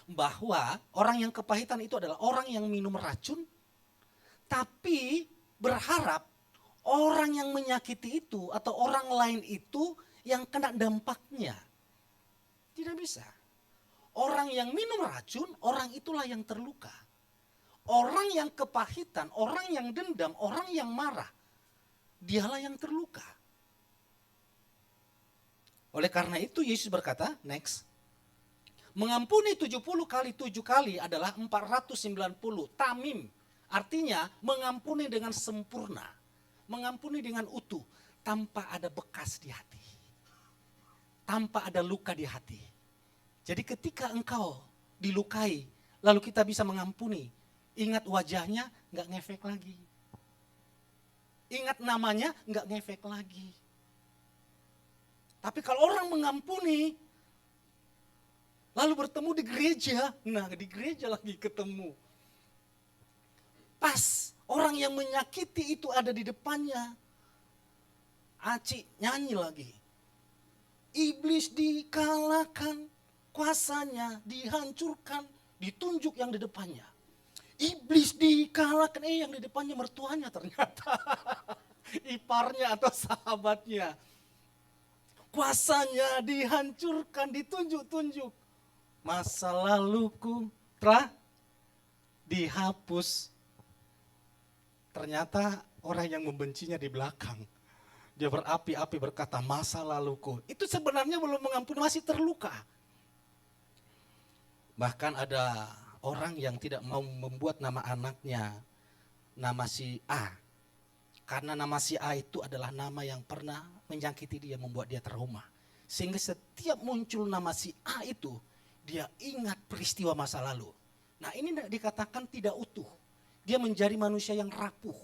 Speaker 6: bahwa orang yang kepahitan itu adalah orang yang minum racun, tapi berharap orang yang menyakiti itu atau orang lain itu yang kena dampaknya. Tidak bisa. Orang yang minum racun, orang itulah yang terluka. Orang yang kepahitan, orang yang dendam, orang yang marah, dialah yang terluka. Oleh karena itu Yesus berkata, next, mengampuni 70 kali 7 kali adalah 490, tamim. Artinya mengampuni dengan sempurna, mengampuni dengan utuh, tanpa ada bekas di hati, tanpa ada luka di hati. Jadi ketika engkau dilukai, lalu kita bisa mengampuni, ingat wajahnya gak ngefek lagi. Ingat namanya gak ngefek lagi. Tapi kalau orang mengampuni, lalu bertemu di gereja, nah di gereja lagi ketemu. Pas orang yang menyakiti itu ada di depannya, Aci nyanyi lagi. Iblis dikalahkan, kuasanya dihancurkan, ditunjuk yang di depannya. Iblis dikalahkan, yang di depannya mertuanya ternyata. Iparnya atau sahabatnya. Kuasanya dihancurkan, ditunjuk-tunjuk. Masa laluku telah dihapus. Ternyata orang yang membencinya di belakang. Dia berapi-api berkata masa laluku. Itu sebenarnya belum mengampuni, masih terluka. Bahkan ada orang yang tidak mau membuat nama anaknya nama si A. Karena nama si A itu adalah nama yang pernah menyakiti dia, membuat dia trauma. Sehingga setiap muncul nama si A itu, dia ingat peristiwa masa lalu. Nah ini dikatakan tidak utuh. Dia menjadi manusia yang rapuh.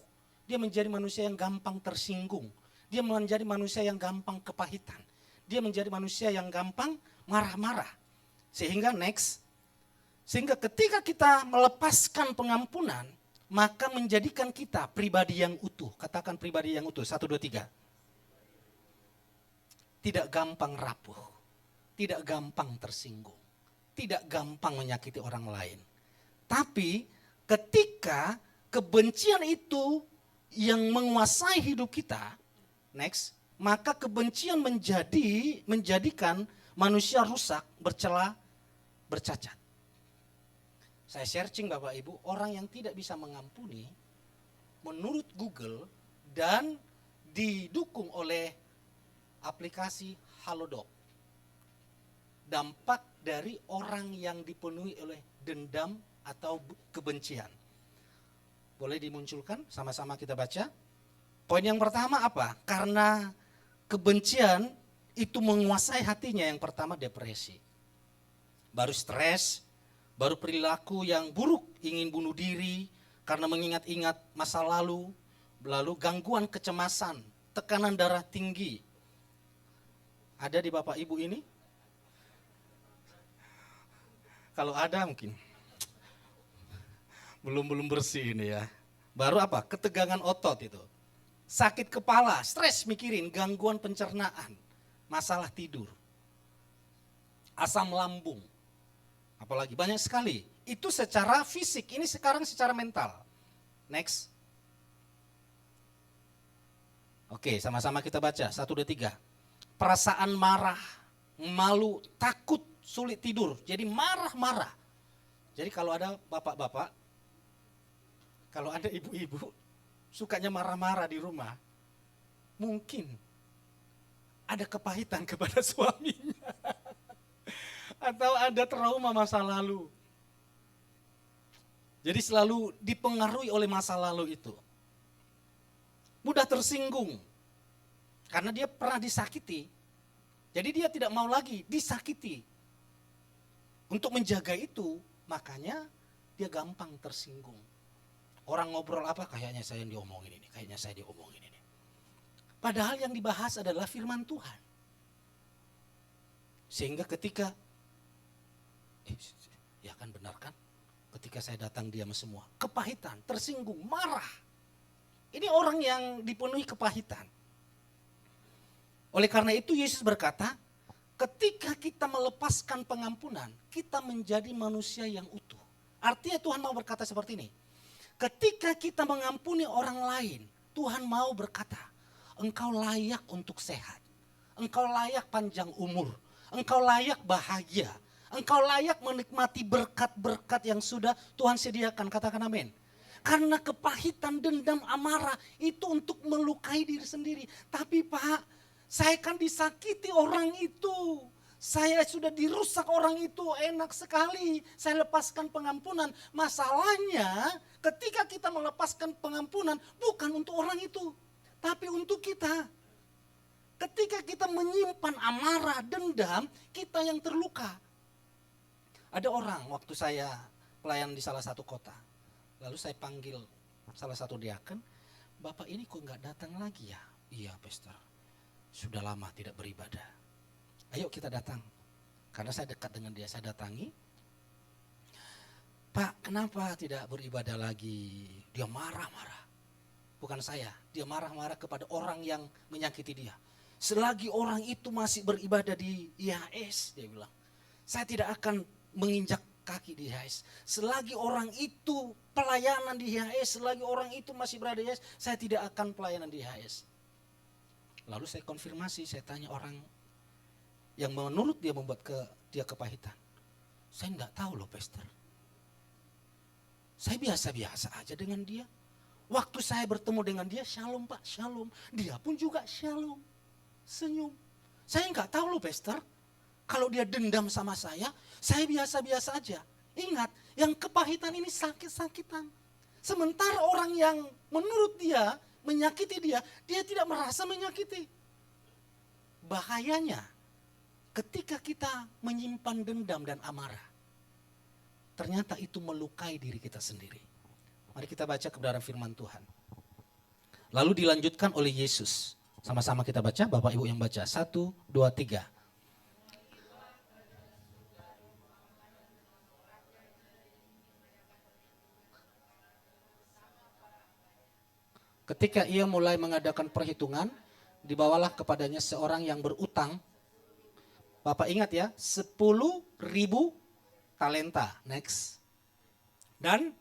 Speaker 6: Dia menjadi manusia yang gampang tersinggung. Dia menjadi manusia yang gampang kepahitan. Dia menjadi manusia yang gampang marah-marah. Sehingga ketika kita melepaskan pengampunan, maka menjadikan kita pribadi yang utuh. Katakan pribadi yang utuh. 1, 2, 3. Tidak gampang rapuh. Tidak gampang tersinggung. Tidak gampang menyakiti orang lain. Tapi ketika kebencian itu yang menguasai hidup kita, maka kebencian menjadikan manusia rusak, bercela, bercacat. Saya searching Bapak Ibu, orang yang tidak bisa mengampuni, menurut Google dan didukung oleh aplikasi Halodoc. Dampak dari orang yang dipenuhi oleh dendam atau kebencian. Boleh dimunculkan, sama-sama kita baca. Poin yang pertama apa? Karena kebencian itu menguasai hatinya, yang pertama depresi. Baru stres, baru perilaku yang buruk, ingin bunuh diri karena mengingat-ingat masa lalu, lalu gangguan kecemasan, tekanan darah tinggi. Ada di Bapak Ibu ini? Kalau ada mungkin belum bersih ini ya. Baru apa? Ketegangan otot itu. Sakit kepala, stres mikirin, gangguan pencernaan, masalah tidur, asam lambung. Apalagi banyak sekali. Itu secara fisik, ini sekarang secara mental. Next. Oke, sama-sama kita baca. 1, 2, 3. Perasaan marah, malu, takut, sulit tidur. Jadi marah-marah. Jadi kalau ada bapak-bapak, kalau ada ibu-ibu, sukanya marah-marah di rumah, mungkin ada kepahitan kepada suaminya. Atau ada trauma masa lalu. Jadi selalu dipengaruhi oleh masa lalu itu. Mudah tersinggung. Karena dia pernah disakiti. Jadi dia tidak mau lagi disakiti. Untuk menjaga itu, makanya dia gampang tersinggung. Orang ngobrol apa, kayaknya saya yang diomongin ini, kayaknya saya diomongin ini. Padahal yang dibahas adalah firman Tuhan. Sehingga ketika, ya kan benar kan? Ketika saya datang diam semua, kepahitan, tersinggung, marah. Ini orang yang dipenuhi kepahitan. Oleh karena itu Yesus berkata, ketika kita melepaskan pengampunan, kita menjadi manusia yang utuh. Artinya Tuhan mau berkata seperti ini. Ketika kita mengampuni orang lain, Tuhan mau berkata, engkau layak untuk sehat. Engkau layak panjang umur. Engkau layak bahagia. Engkau layak menikmati berkat-berkat yang sudah Tuhan sediakan. Katakan amin. Karena kepahitan, dendam, amarah itu untuk melukai diri sendiri. Tapi Pak, saya kan disakiti orang itu. Saya sudah dirusak orang itu, enak sekali. Saya lepaskan pengampunan. Masalahnya ketika kita melepaskan pengampunan bukan untuk orang itu. Tapi untuk kita. Ketika kita menyimpan amarah, dendam, kita yang terluka. Ada orang waktu saya pelayan di salah satu kota. Lalu saya panggil salah satu diaken. Bapak ini kok nggak datang lagi ya? Iya pastor, sudah lama tidak beribadah. Ayo kita datang. Karena saya dekat dengan dia, saya datangi. Pak, kenapa tidak beribadah lagi? Dia marah-marah. Bukan saya, dia marah-marah kepada orang yang menyakiti dia. Selagi orang itu masih beribadah di IHS, dia bilang, saya tidak akan menginjak kaki di IHS. Selagi orang itu pelayanan di IHS, selagi orang itu masih berada di IHS, saya tidak akan pelayanan di IHS. Lalu saya konfirmasi, saya tanya orang yang menurut dia membuat dia kepahitan. Saya enggak tahu loh pastor. Saya biasa-biasa aja dengan dia. Waktu saya bertemu dengan dia, shalom Pak, shalom. Dia pun juga shalom, senyum. Saya enggak tahu loh pastor. Kalau dia dendam sama saya biasa-biasa aja. Ingat, yang kepahitan ini sakit-sakitan. Sementara orang yang menurut dia menyakiti dia tidak merasa menyakiti. Bahayanya, ketika kita menyimpan dendam dan amarah, ternyata itu melukai diri kita sendiri. Mari kita baca kebenaran firman Tuhan. Lalu dilanjutkan oleh Yesus. Sama-sama kita baca, Bapak Ibu yang baca. 1, 2, 3. Ketika ia mulai mengadakan perhitungan, dibawalah kepadanya seorang yang berutang. Bapak ingat ya, 10.000 talenta. Next. Dan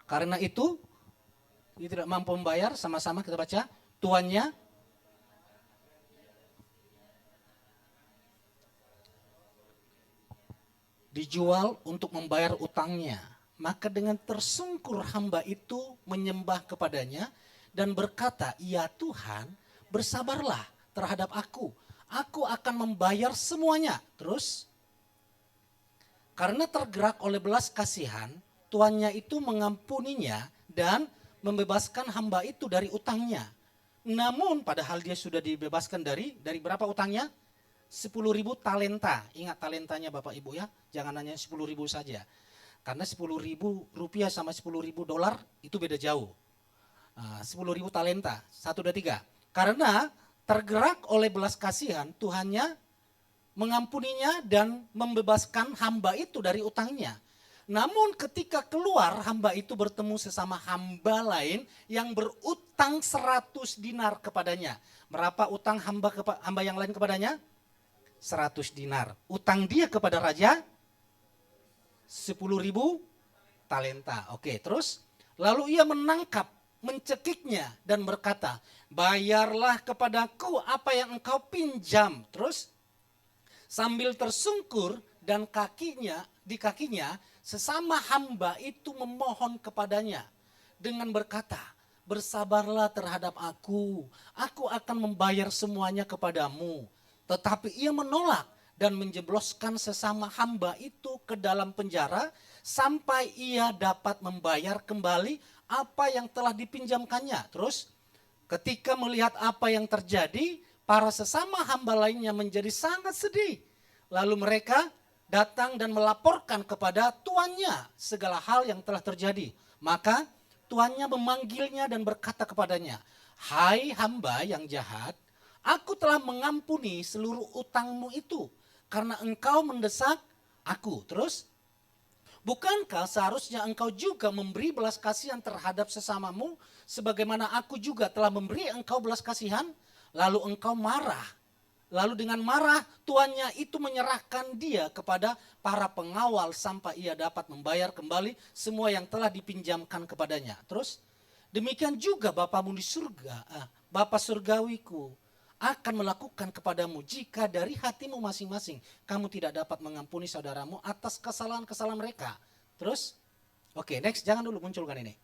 Speaker 6: karena itu, dia tidak mampu membayar, sama-sama kita baca. Tuannya dijual untuk membayar utangnya. Maka dengan tersungkur hamba itu menyembah kepadanya dan berkata, ya Tuhan, bersabarlah terhadap aku. Aku akan membayar semuanya. Terus, karena tergerak oleh belas kasihan, tuannya itu mengampuninya dan membebaskan hamba itu dari utangnya. Namun padahal dia sudah dibebaskan dari berapa utangnya? 10.000 talenta. Ingat talentanya Bapak Ibu ya, jangan hanya 10.000 saja. Karena 10.000 rupiah sama 10.000 dolar itu beda jauh. 10.000 talenta, 1, 2, 3. Karena tergerak oleh belas kasihan, Tuhannya mengampuninya dan membebaskan hamba itu dari utangnya. Namun ketika keluar, hamba itu bertemu sesama hamba lain yang berutang 100 dinar kepadanya. Berapa utang hamba yang lain kepadanya? 100 dinar. Utang dia kepada raja 10.000 talenta. Oke, terus lalu ia mencekiknya dan berkata, bayarlah kepadaku apa yang engkau pinjam. Terus sambil tersungkur dan di kakinya sesama hamba itu memohon kepadanya dengan berkata, bersabarlah terhadap aku akan membayar semuanya kepadamu. Tetapi ia menolak dan menjebloskan sesama hamba itu ke dalam penjara sampai ia dapat membayar kembali apa yang telah dipinjamkannya. Terus ketika melihat apa yang terjadi, para sesama hamba lainnya menjadi sangat sedih. Lalu mereka datang dan melaporkan kepada tuannya segala hal yang telah terjadi. Maka tuannya memanggilnya dan berkata kepadanya, hai hamba yang jahat, aku telah mengampuni seluruh utangmu itu karena engkau mendesak aku. Terus, bukankah seharusnya engkau juga memberi belas kasihan terhadap sesamamu sebagaimana aku juga telah memberi engkau belas kasihan? Lalu engkau marah Lalu dengan marah tuannya itu menyerahkan dia kepada para pengawal sampai ia dapat membayar kembali semua yang telah dipinjamkan kepadanya. Terus demikian juga Bapamu di surga, Bapa surgawiku akan melakukan kepadamu jika dari hatimu masing-masing kamu tidak dapat mengampuni saudaramu atas kesalahan-kesalahan mereka. Terus, oke, next, jangan dulu munculkan ini.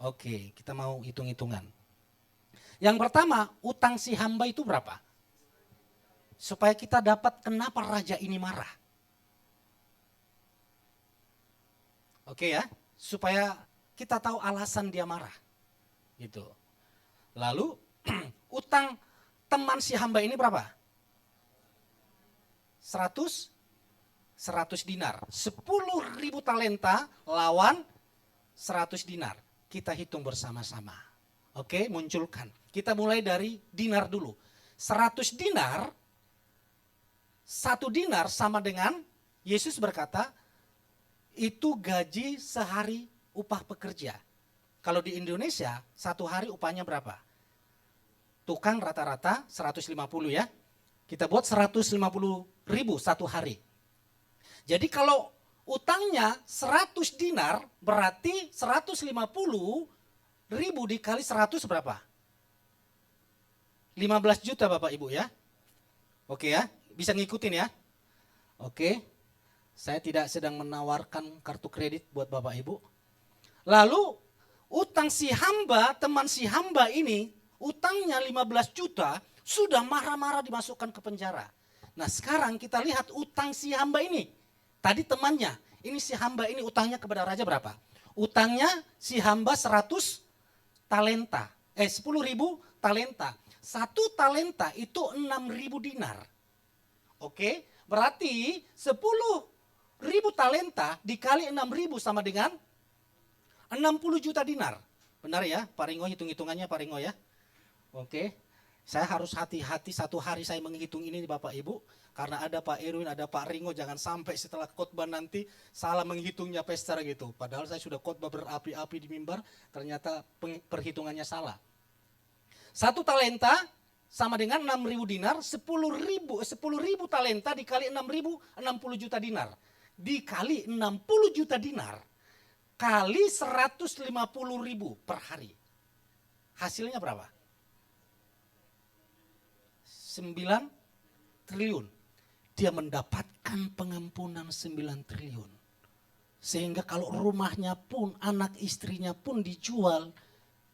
Speaker 6: Oke, kita mau hitung-hitungan. Yang pertama, utang si hamba itu berapa? Supaya kita dapat kenapa raja ini marah. Oke ya, supaya kita tahu alasan dia marah. Gitu. Lalu utang teman si hamba ini berapa? 100 dinar. 10.000 talenta lawan 100 dinar. Kita hitung bersama-sama. Oke, munculkan. Kita mulai dari dinar dulu. 100 dinar, 1 dinar sama dengan, Yesus berkata, itu gaji sehari upah pekerja. Kalau di Indonesia, 1 hari upahnya berapa? Tukang rata-rata 150 ya. Kita buat 150.000 1 hari. Jadi kalau utangnya 100 dinar, berarti 150.000 dikali 100 berapa? 15 juta Bapak Ibu ya. Oke ya. Bisa ngikutin ya? Oke, saya tidak sedang menawarkan kartu kredit buat Bapak Ibu. Lalu utang si hamba, teman si hamba ini, utangnya 15 juta, sudah marah-marah dimasukkan ke penjara. Nah sekarang kita lihat utang si hamba ini. Tadi temannya, ini si hamba ini utangnya kepada raja berapa? Utangnya si hamba 100 talenta, 10.000 talenta. 1 talenta itu 6.000 dinar. Oke, berarti 10.000 talenta dikali 6.000 sama dengan 60 juta dinar. Benar ya, Pak Ringo, hitung-hitungannya Pak Ringo ya. Oke, saya harus hati-hati, 1 hari saya menghitung ini Bapak Ibu. Karena ada Pak Erwin, ada Pak Ringo, jangan sampai setelah khotbah nanti salah menghitungnya pester gitu. Padahal saya sudah khotbah berapi-api di mimbar, ternyata perhitungannya salah. 1 talenta sama dengan 6.000 dinar, 10.000 talenta dikali 6.000, 60 juta dinar. Dikali 60 juta dinar, kali 150.000 per hari. Hasilnya berapa? 9 triliun. Dia mendapatkan pengampunan 9 triliun. Sehingga kalau rumahnya pun, anak istrinya pun dijual,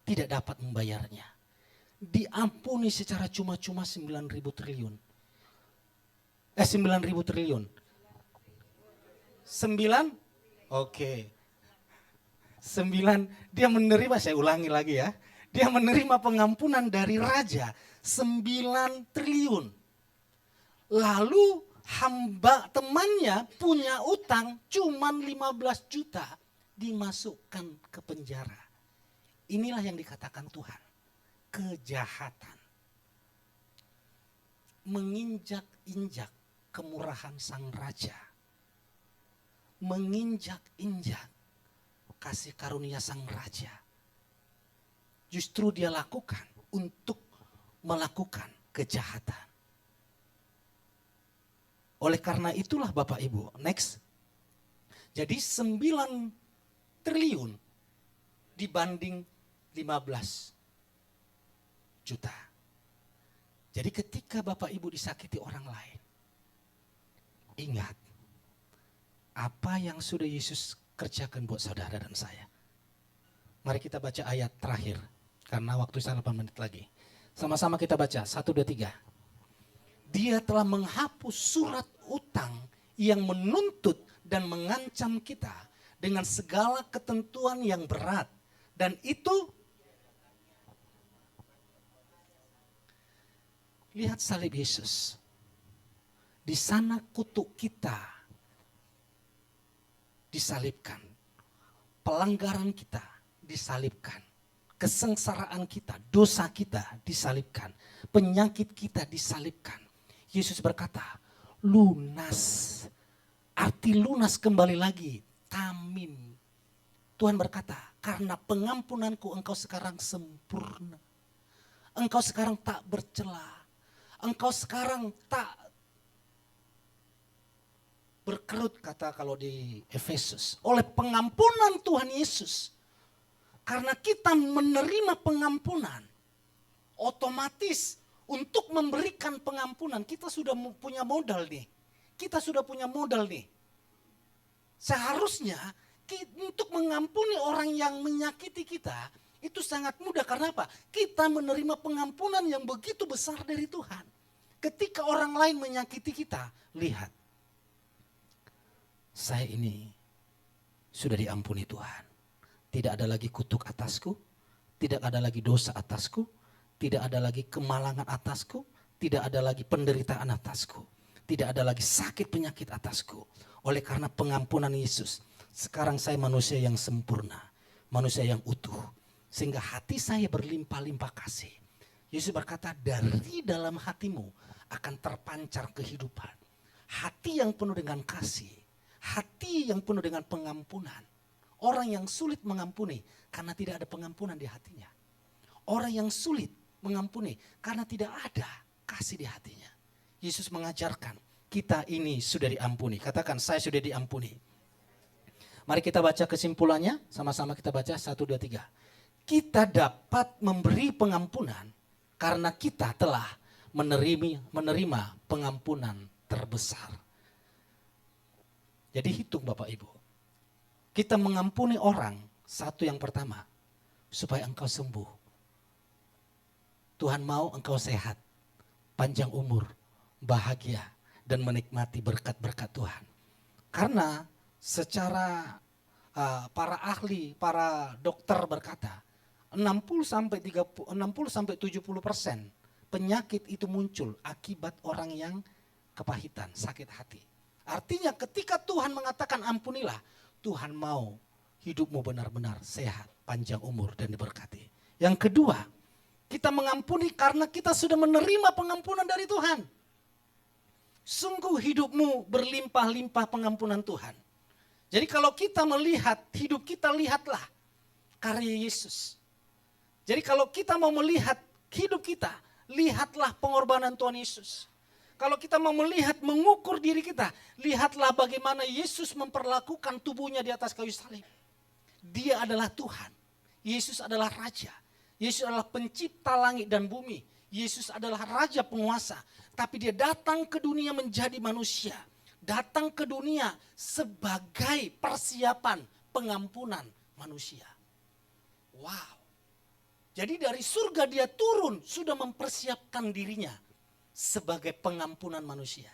Speaker 6: tidak dapat membayarnya. Diampuni secara cuma-cuma 9.000 triliun. 9.000 triliun. 9? Oke. 9, dia menerima, saya ulangi lagi ya. Dia menerima pengampunan dari raja 9 triliun. Lalu hamba temannya punya utang cuman 15 juta, dimasukkan ke penjara. Inilah yang dikatakan Tuhan. Kejahatan. Menginjak-injak kemurahan sang raja. Menginjak-injak kasih karunia sang raja. Justru dia lakukan untuk melakukan kejahatan. Oleh karena itulah Bapak Ibu, next. Jadi 9 triliun dibanding 15 juta. Jadi ketika Bapak Ibu disakiti orang lain, ingat apa yang sudah Yesus kerjakan buat saudara dan saya. Mari kita baca ayat terakhir, karena waktu saya 8 menit lagi. Sama-sama kita baca, 1, 2, 3. Dia telah menghapus surat utang yang menuntut dan mengancam kita dengan segala ketentuan yang berat. Dan itu, lihat salib Yesus. Di sana kutuk kita disalibkan. Pelanggaran kita disalibkan. Kesengsaraan kita, dosa kita disalibkan. Penyakit kita disalibkan. Yesus berkata, lunas. Arti lunas kembali lagi, tamim. Tuhan berkata, karena pengampunanku engkau sekarang sempurna. Engkau sekarang tak bercela. engkau sekarang tak berkerut, kata kalau di Efesus, oleh pengampunan Tuhan Yesus. Karena kita menerima pengampunan, otomatis untuk memberikan pengampunan kita sudah punya modal nih. Kita sudah punya modal nih. Seharusnya untuk mengampuni orang yang menyakiti kita itu sangat mudah. Karena apa? Kita menerima pengampunan yang begitu besar dari Tuhan. Ketika orang lain menyakiti kita, lihat, saya ini sudah diampuni Tuhan. Tidak ada lagi kutuk atasku, tidak ada lagi dosa atasku, tidak ada lagi kemalangan atasku, tidak ada lagi penderitaan atasku, tidak ada lagi sakit penyakit atasku. Oleh karena pengampunan Yesus, sekarang saya manusia yang sempurna, manusia yang utuh. Sehingga hati saya berlimpah-limpah kasih. Yesus berkata, dari dalam hatimu akan terpancar kehidupan. Hati yang penuh dengan kasih, hati yang penuh dengan pengampunan. Orang yang sulit mengampuni karena tidak ada pengampunan di hatinya. Orang yang sulit mengampuni karena tidak ada kasih di hatinya. Yesus mengajarkan kita ini sudah diampuni. Katakan, saya sudah diampuni. Mari kita baca kesimpulannya. Sama-sama kita baca 1, 2, 3. Kita dapat memberi pengampunan karena kita telah menerima pengampunan terbesar. Jadi hitung Bapak Ibu. Kita mengampuni orang, satu yang pertama, supaya engkau sembuh. Tuhan mau engkau sehat, panjang umur, bahagia, dan menikmati berkat-berkat Tuhan. Karena secara para ahli, para dokter berkata, 60-70% penyakit itu muncul akibat orang yang kepahitan, sakit hati. Artinya ketika Tuhan mengatakan ampunilah, Tuhan mau hidupmu benar-benar sehat, panjang umur dan diberkati. Yang kedua, kita mengampuni karena kita sudah menerima pengampunan dari Tuhan. Sungguh hidupmu berlimpah-limpah pengampunan Tuhan. Jadi kalau kita melihat hidup kita, lihatlah karya Yesus. Jadi kalau kita mau melihat hidup kita, lihatlah pengorbanan Tuhan Yesus. Kalau kita mau melihat, mengukur diri kita, lihatlah bagaimana Yesus memperlakukan tubuhnya di atas kayu salib. Dia adalah Tuhan. Yesus adalah Raja. Yesus adalah pencipta langit dan bumi. Yesus adalah Raja penguasa. Tapi dia datang ke dunia menjadi manusia. Datang ke dunia sebagai persiapan pengampunan manusia. Wow. Jadi dari surga dia turun, sudah mempersiapkan dirinya sebagai pengampunan manusia.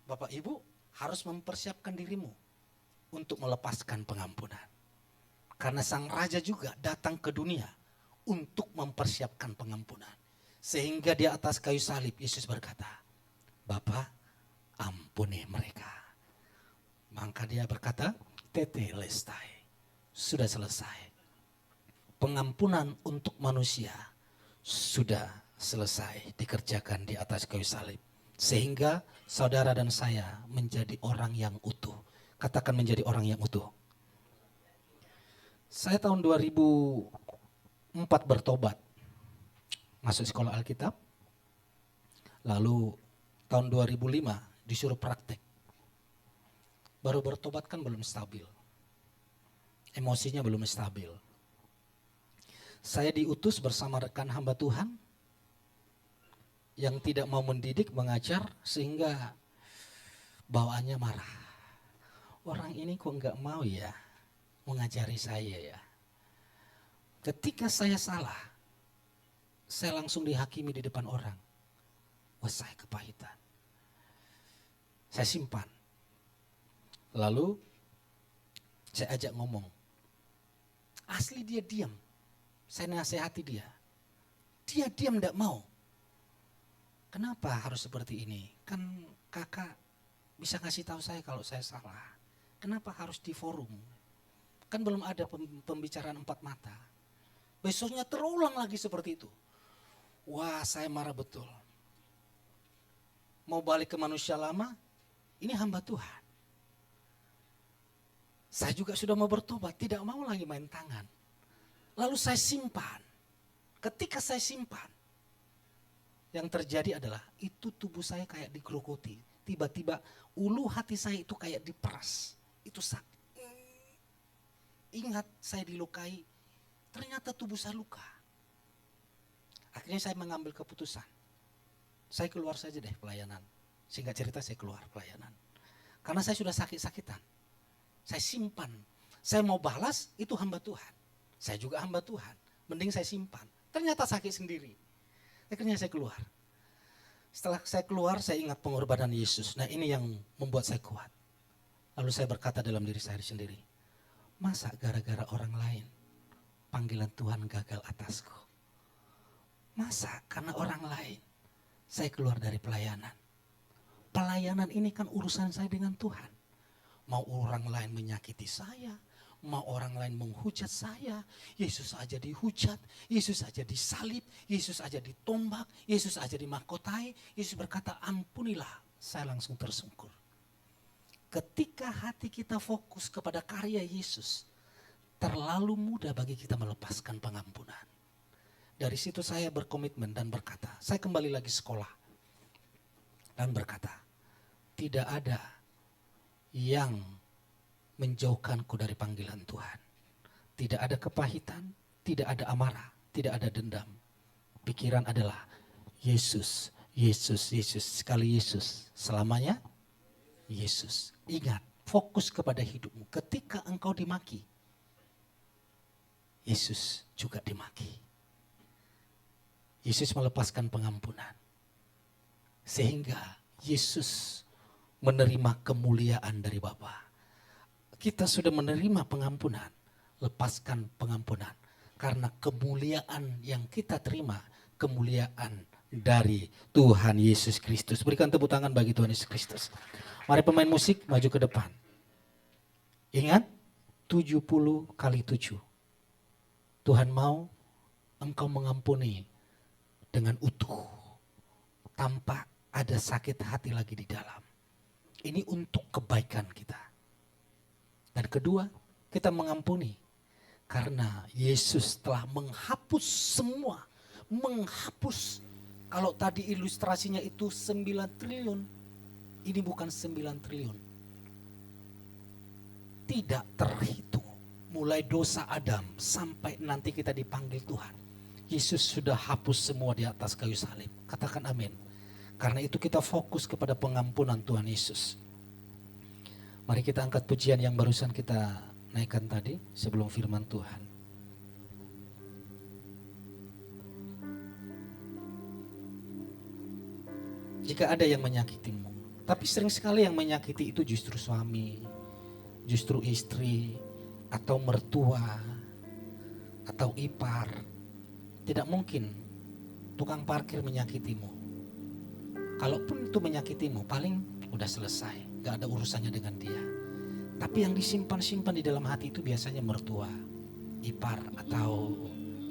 Speaker 6: Bapak Ibu harus mempersiapkan dirimu untuk melepaskan pengampunan. Karena sang raja juga datang ke dunia untuk mempersiapkan pengampunan. Sehingga di atas kayu salib Yesus berkata, Bapa, ampuni mereka. Maka dia berkata, tetelestai, sudah selesai. Pengampunan untuk manusia sudah selesai dikerjakan di atas kayu salib. Sehingga saudara dan saya menjadi orang yang utuh. Katakan menjadi orang yang utuh. Saya tahun 2004 bertobat. Masuk sekolah Alkitab. Lalu tahun 2005 disuruh praktek. Baru bertobat kan belum stabil. Emosinya belum stabil. Saya diutus bersama rekan hamba Tuhan yang tidak mau mendidik, mengajar, sehingga bawaannya marah. Orang ini kok enggak mau ya mengajari saya ya. Ketika saya salah, saya langsung dihakimi di depan orang. Wah, saya kepahitan. Saya simpan. Lalu saya ajak ngomong. Asli dia diam. Saya nasihati dia. Dia diam enggak mau. Kenapa harus seperti ini? Kan kakak bisa kasih tahu saya kalau saya salah. Kenapa harus di forum? Kan belum ada pembicaraan empat mata. Besoknya terulang lagi seperti itu. Wah, saya marah betul. Mau balik ke manusia lama? Ini hamba Tuhan. Saya juga sudah mau bertobat, tidak mau lagi main tangan. Lalu saya simpan. Ketika saya simpan, Yang terjadi adalah itu tubuh saya kayak digerogoti. Tiba-tiba ulu hati saya itu kayak diperas. Itu sakit. Ingat saya dilukai. Ternyata tubuh saya luka. Akhirnya saya mengambil keputusan. Saya keluar saja deh pelayanan. Singkat cerita saya keluar pelayanan. Karena saya sudah sakit-sakitan. Saya simpan. Saya mau balas itu hamba Tuhan. Saya juga hamba Tuhan. Mending saya simpan. Ternyata sakit sendiri. Akhirnya saya keluar. Setelah saya keluar saya ingat pengorbanan Yesus. Nah ini yang membuat saya kuat. Lalu saya berkata dalam diri saya sendiri. Masa gara-gara orang lain panggilan Tuhan gagal atasku? Masa karena orang lain saya keluar dari pelayanan? Pelayanan ini kan urusan saya dengan Tuhan. Mau orang lain menyakiti saya, mau orang lain menghujat saya, Yesus aja dihujat, Yesus aja disalib, Yesus aja ditombak, Yesus aja dimahkotai. Yesus berkata, ampunilah. Saya langsung tersungkur. Ketika hati kita fokus kepada karya Yesus, terlalu mudah bagi kita melepaskan pengampunan. Dari situ saya berkomitmen dan berkata, saya kembali lagi sekolah. Dan berkata, tidak ada yang menjauhkanku dari panggilan Tuhan. Tidak ada kepahitan, tidak ada amarah, tidak ada dendam. Pikiran adalah Yesus, Yesus, Yesus. Sekali Yesus, selamanya Yesus. Ingat, fokus kepada hidupmu. Ketika engkau dimaki, Yesus juga dimaki. Yesus melepaskan pengampunan. Sehingga Yesus menerima kemuliaan dari Bapa. Kita sudah menerima pengampunan, lepaskan pengampunan. Karena kemuliaan yang kita terima, kemuliaan dari Tuhan Yesus Kristus. Berikan tepuk tangan bagi Tuhan Yesus Kristus. Mari pemain musik maju ke depan. Ingat, 70 kali 7. Tuhan mau engkau mengampuni dengan utuh. Tanpa ada sakit hati lagi di dalam. Ini untuk kebaikan kita. Dan kedua, kita mengampuni. Karena Yesus telah menghapus semua. Menghapus. Kalau tadi ilustrasinya itu 9 triliun. Ini bukan 9 triliun. Tidak terhitung. Mulai dosa Adam sampai nanti kita dipanggil Tuhan. Yesus sudah hapus semua di atas kayu salib. Katakan amin. Karena itu kita fokus kepada pengampunan Tuhan Yesus. Mari kita angkat pujian yang barusan kita naikkan tadi sebelum firman Tuhan. Jika ada yang menyakitimu, tapi sering sekali yang menyakiti itu justru suami, justru istri, atau mertua, atau ipar. Tidak mungkin tukang parkir menyakitimu. Kalaupun itu menyakitimu, paling udah selesai, gak ada urusannya dengan dia. Tapi yang disimpan-simpan di dalam hati itu biasanya mertua, ipar, atau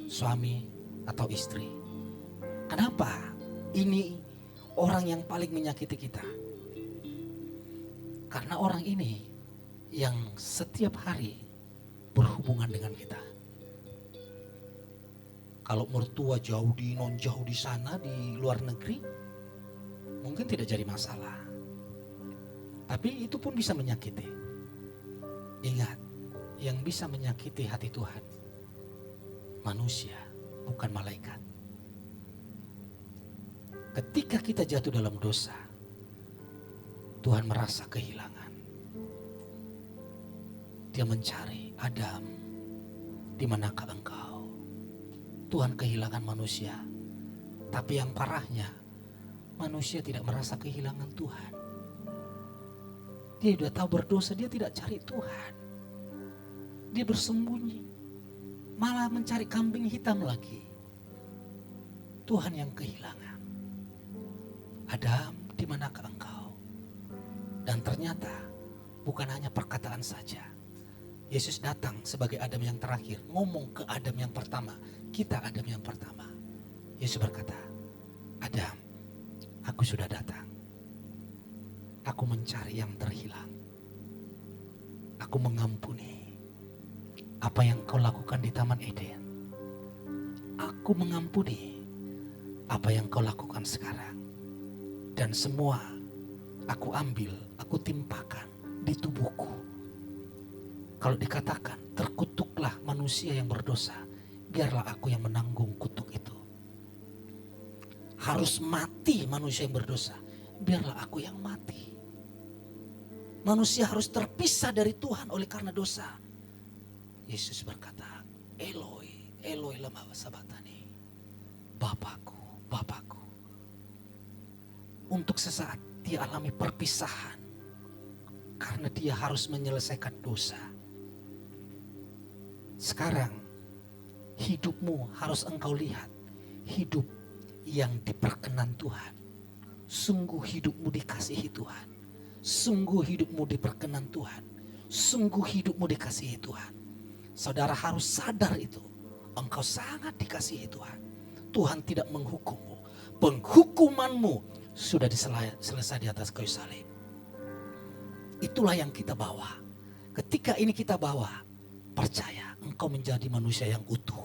Speaker 6: suami, atau istri. Kenapa? Ini orang yang paling menyakiti kita. Karena orang ini yang setiap hari berhubungan dengan kita. Kalau mertua jauh di jauh di sana di luar negeri, mungkin tidak jadi masalah. Tapi itu pun bisa menyakiti. Ingat, yang bisa menyakiti hati Tuhan manusia, bukan malaikat. Ketika kita jatuh dalam dosa, Tuhan merasa kehilangan. Dia mencari, Adam, di manakah engkau? Tuhan kehilangan manusia. Tapi yang parahnya, manusia tidak merasa kehilangan Tuhan. Dia sudah tahu berdosa, dia tidak cari Tuhan. Dia bersembunyi. Malah mencari kambing hitam lagi. Tuhan yang kehilangan. Adam, di manakah engkau? Dan ternyata bukan hanya perkataan saja. Yesus datang sebagai Adam yang terakhir, ngomong ke Adam yang pertama, kita Adam yang pertama. Yesus berkata, Adam, aku sudah datang. Aku mencari yang terhilang. Aku mengampuni apa yang kau lakukan di Taman Eden. Aku mengampuni apa yang kau lakukan sekarang. Dan semua aku ambil, aku timpakan di tubuhku. Kalau dikatakan terkutuklah manusia yang berdosa, biarlah aku yang menanggung kutuk itu. Harus mati manusia yang berdosa, biarlah aku yang mati. Manusia harus terpisah dari Tuhan oleh karena dosa. Yesus berkata, Eloi, Eloi lama sabatani. Bapakku, Bapakku. Untuk sesaat dia alami perpisahan. Karena dia harus menyelesaikan dosa. Sekarang hidupmu harus engkau lihat. Hidup yang diperkenan Tuhan. Sungguh hidupmu dikasihi Tuhan. Sungguh hidupmu diperkenan Tuhan. Sungguh hidupmu dikasihi Tuhan. Saudara harus sadar itu. Engkau sangat dikasihi Tuhan. Tuhan tidak menghukummu. Penghukumanmu sudah selesai di atas kayu salib. Itulah yang kita bawa. Ketika ini kita bawa, percaya engkau menjadi manusia yang utuh.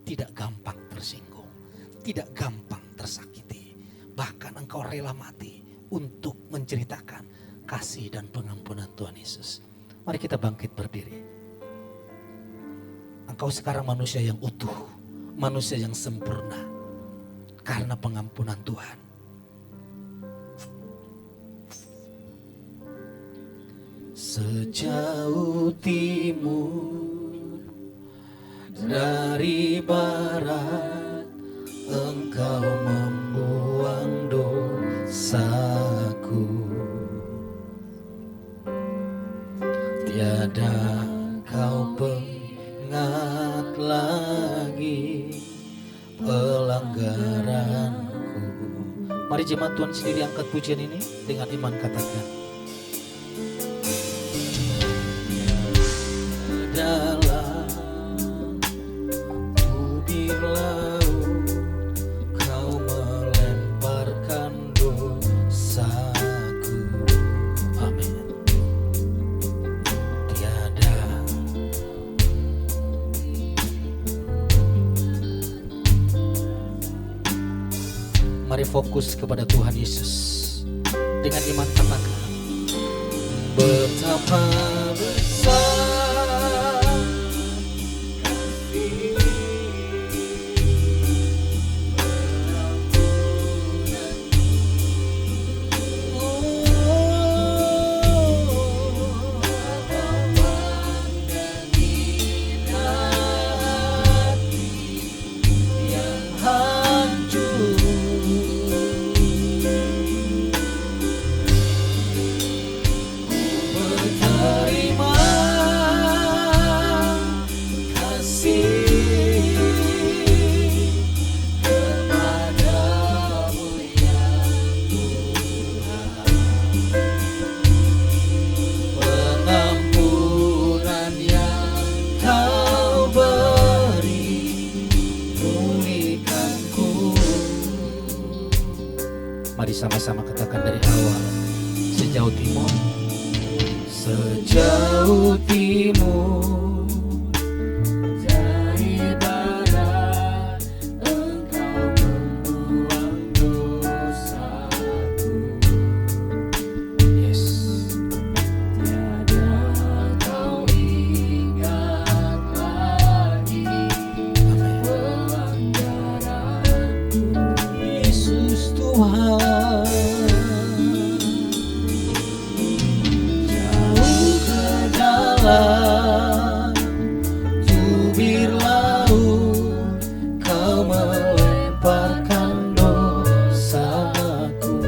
Speaker 6: Tidak gampang tersinggung. Tidak gampang tersakiti. Bahkan engkau rela mati untuk menceritakan kasih dan pengampunan Tuhan Yesus. Mari kita bangkit berdiri. Engkau sekarang manusia yang utuh, manusia yang sempurna karena pengampunan Tuhan. Sejauh timur dari barat, engkau membuang dosaku. Tiada kau ingat lagi pelanggaranku. Mari jemaat Tuhan sendiri angkat pujian ini dengan iman katakan. Dalam tubir laut kau melemparkan dosaku. Amin. Mari fokus kepada Tuhan Yesus. Dengan iman katakan, betapa besar kasih yang hancur. Terima kasih kepadamu ya Tuhan. Pengampunan yang kau beri pulihkanku. Mari sama-sama katakan dari awal. Sejauh timur, sejauh timur dari barat, engkau membuang dosaku. Yes. Tiada kau ingat lagi pelanggaranku. Yesus Tuhan. Tubir laut kau melemparkan dosaku.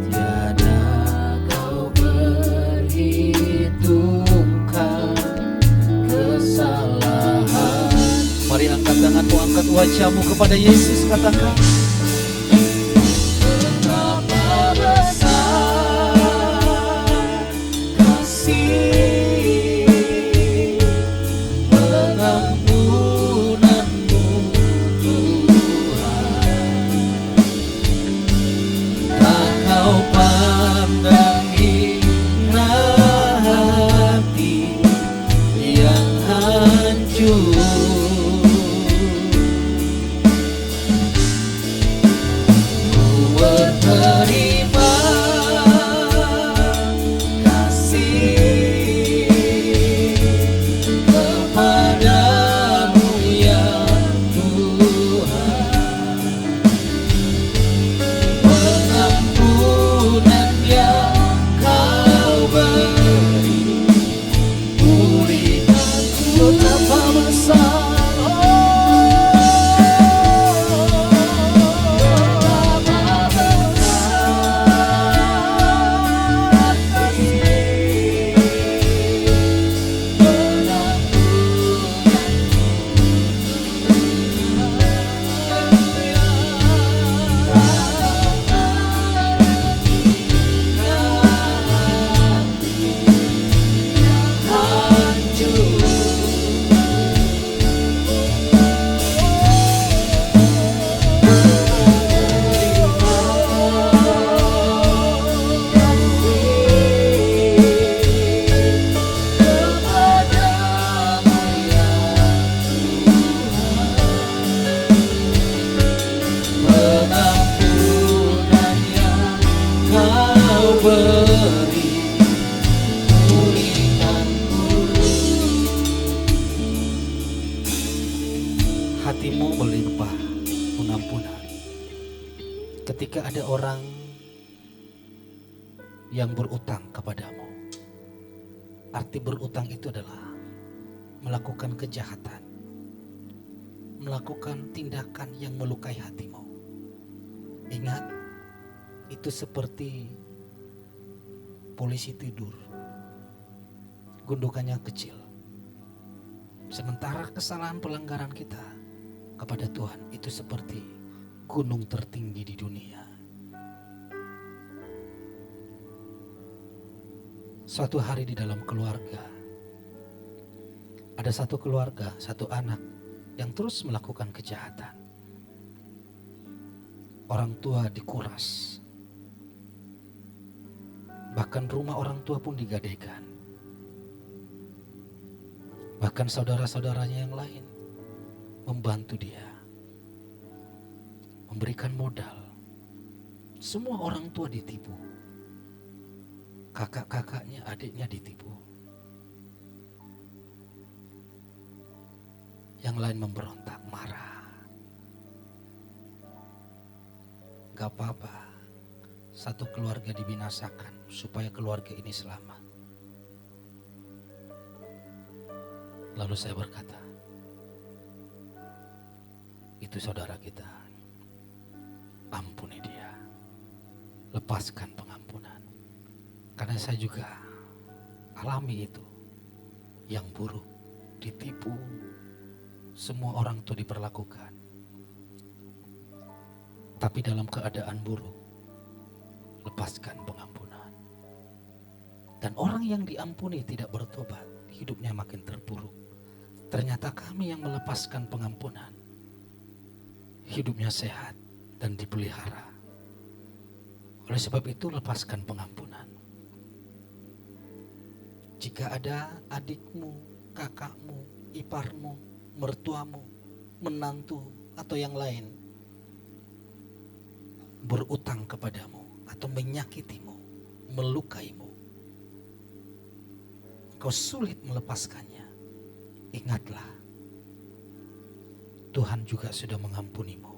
Speaker 6: Tiada kau perhitungkan kesalahan. Mari angkat tanganmu, angkat wajahmu kepada Yesus, katakan,
Speaker 1: beri pulihkanku.
Speaker 6: Hatimu melimpah pengampunan. Ketika ada orang yang berutang kepadamu, arti berutang itu adalah melakukan kejahatan, melakukan tindakan yang melukai hatimu. Ingat, itu seperti polisi tidur, gundukannya kecil. Sementara kesalahan pelanggaran kita kepada Tuhan itu seperti gunung tertinggi di dunia. Suatu hari di dalam keluarga, ada satu keluarga, satu anak yang terus melakukan kejahatan. Orang tua dikuras, bahkan rumah orang tua pun digadaikan. Bahkan saudara-saudaranya yang lain membantu dia, memberikan modal. Semua orang tua ditipu, kakak-kakaknya, adiknya ditipu. Yang lain memberontak, marah. Gak apa-apa, satu keluarga dibinasakan supaya keluarga ini selamat. Lalu saya berkata, itu saudara kita, ampuni dia, lepaskan pengampunan. Karena saya juga alami itu, yang buruk, ditipu, semua orang itu diperlakukan. Tapi dalam keadaan buruk, lepaskan pengampunan. Dan orang yang diampuni tidak bertobat, hidupnya makin terpuruk. Ternyata kami yang melepaskan pengampunan, hidupnya sehat dan dipelihara. Oleh sebab itu, lepaskan pengampunan. Jika ada adikmu, kakakmu, iparmu, mertuamu, menantu, atau yang lain berutang kepadamu atau menyakitimu, melukaimu, engkau sulit melepaskannya, ingatlah, Tuhan juga sudah mengampunimu,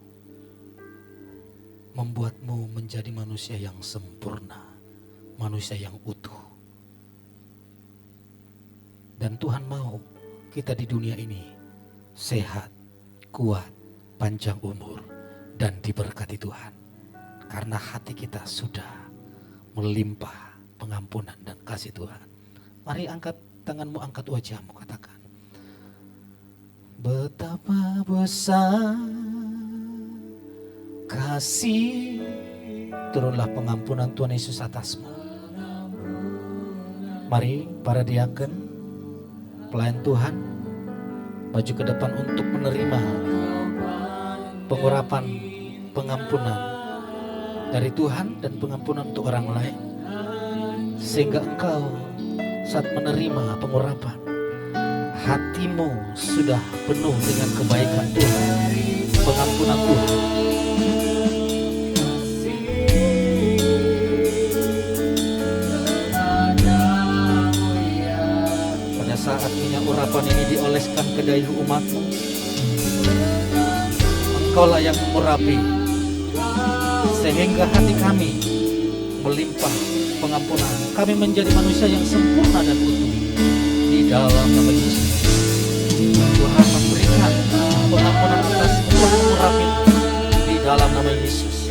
Speaker 6: membuatmu menjadi manusia yang sempurna, manusia yang utuh. Dan Tuhan mau kita di dunia ini sehat, kuat, panjang umur, dan diberkati Tuhan. Karena hati kita sudah melimpah pengampunan dan kasih Tuhan. Mari angkat tanganmu, angkat wajahmu, katakan, betapa besar kasih, turunlah pengampunan Tuhan Yesus atasmu. Mari para diaken, pelayan Tuhan, maju ke depan untuk menerima pengurapan pengampunan dari Tuhan dan pengampunan untuk orang lain. Sehingga engkau saat menerima pengurapan, hatimu sudah penuh dengan kebaikan Tuhan, pengampunan Tuhan. Pada saat minyak urapan ini dioleskan ke dahi umatmu, engkaulah yang mengurapi, sehingga hati kami melimpah pengampunan. Kami menjadi manusia yang sempurna dan utuh di dalam nama Yesus. Tuhan memberikan pengampunan kita, Tuhan mengurapi di dalam nama Yesus.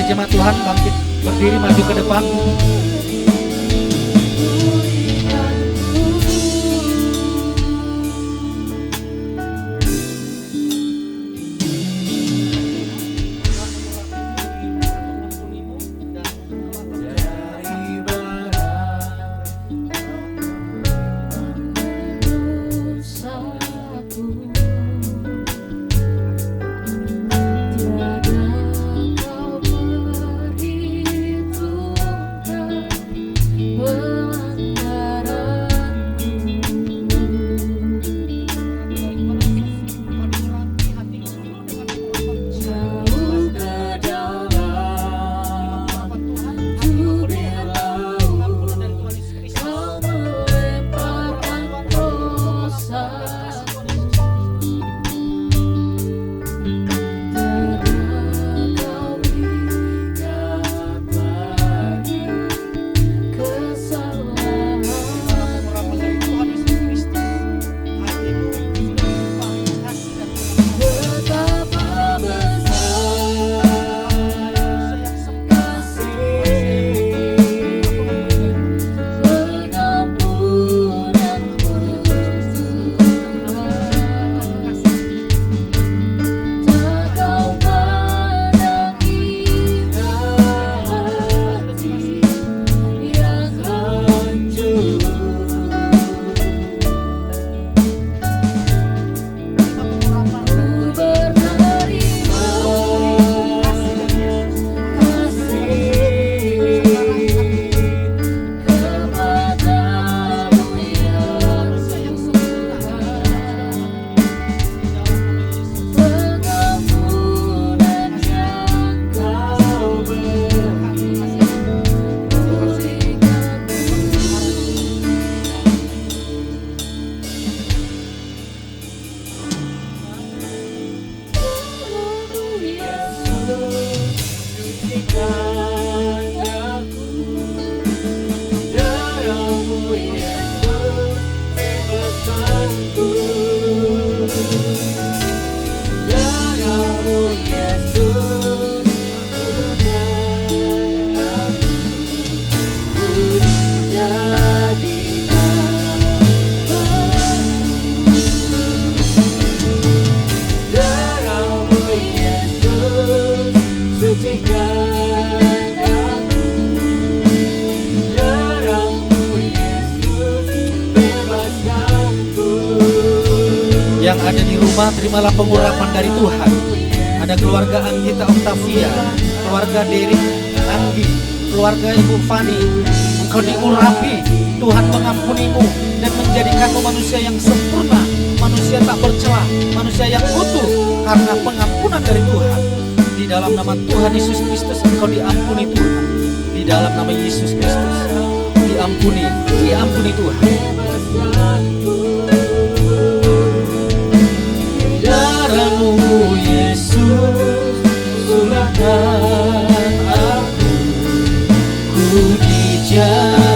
Speaker 6: Jemaat Tuhan bangkit berdiri, maju ke depan. Yang ada di rumah, terimalah pengurapan dari Tuhan. Ada keluarga Anggita Octavia, keluarga Derek, Anggi, keluarga Ibu Fani. Engkau diurapi, Tuhan mengampunimu dan menjadikanmu manusia yang sempurna, manusia tak bercela, manusia yang utuh karena pengampunan dari Tuhan. Di dalam nama Tuhan Yesus Kristus engkau diampuni Tuhan. Di dalam nama Yesus Kristus diampuni Tuhan.
Speaker 1: Darahmu Yesus sulahkan aku, ku dijadikan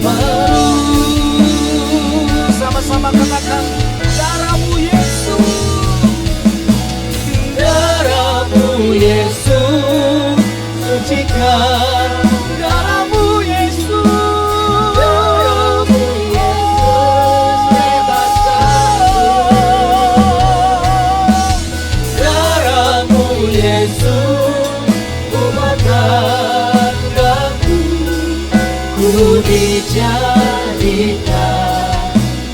Speaker 1: baru.
Speaker 6: Sama-sama katakan, darahmu Yesus.
Speaker 1: Darahmu Yesus sucikan, darahmu Yesus, darahmu Yesus bebaskan, darahmu Yesus ubahkan aku, ku dijadikan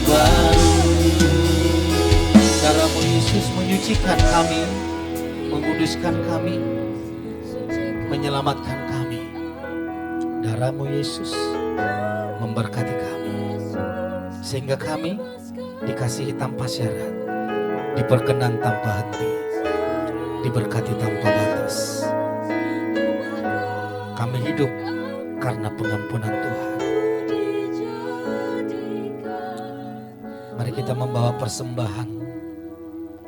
Speaker 1: baru.
Speaker 6: Darahmu Yesus menyucikan kami, menguduskan kami, menyelamatkan kami. Darahmu Yesus memberkati kami, sehingga kami dikasihi tanpa syarat, diperkenan tanpa henti, diberkati tanpa batas. Kami hidup karena pengampunan Tuhan. Mari kita membawa persembahan,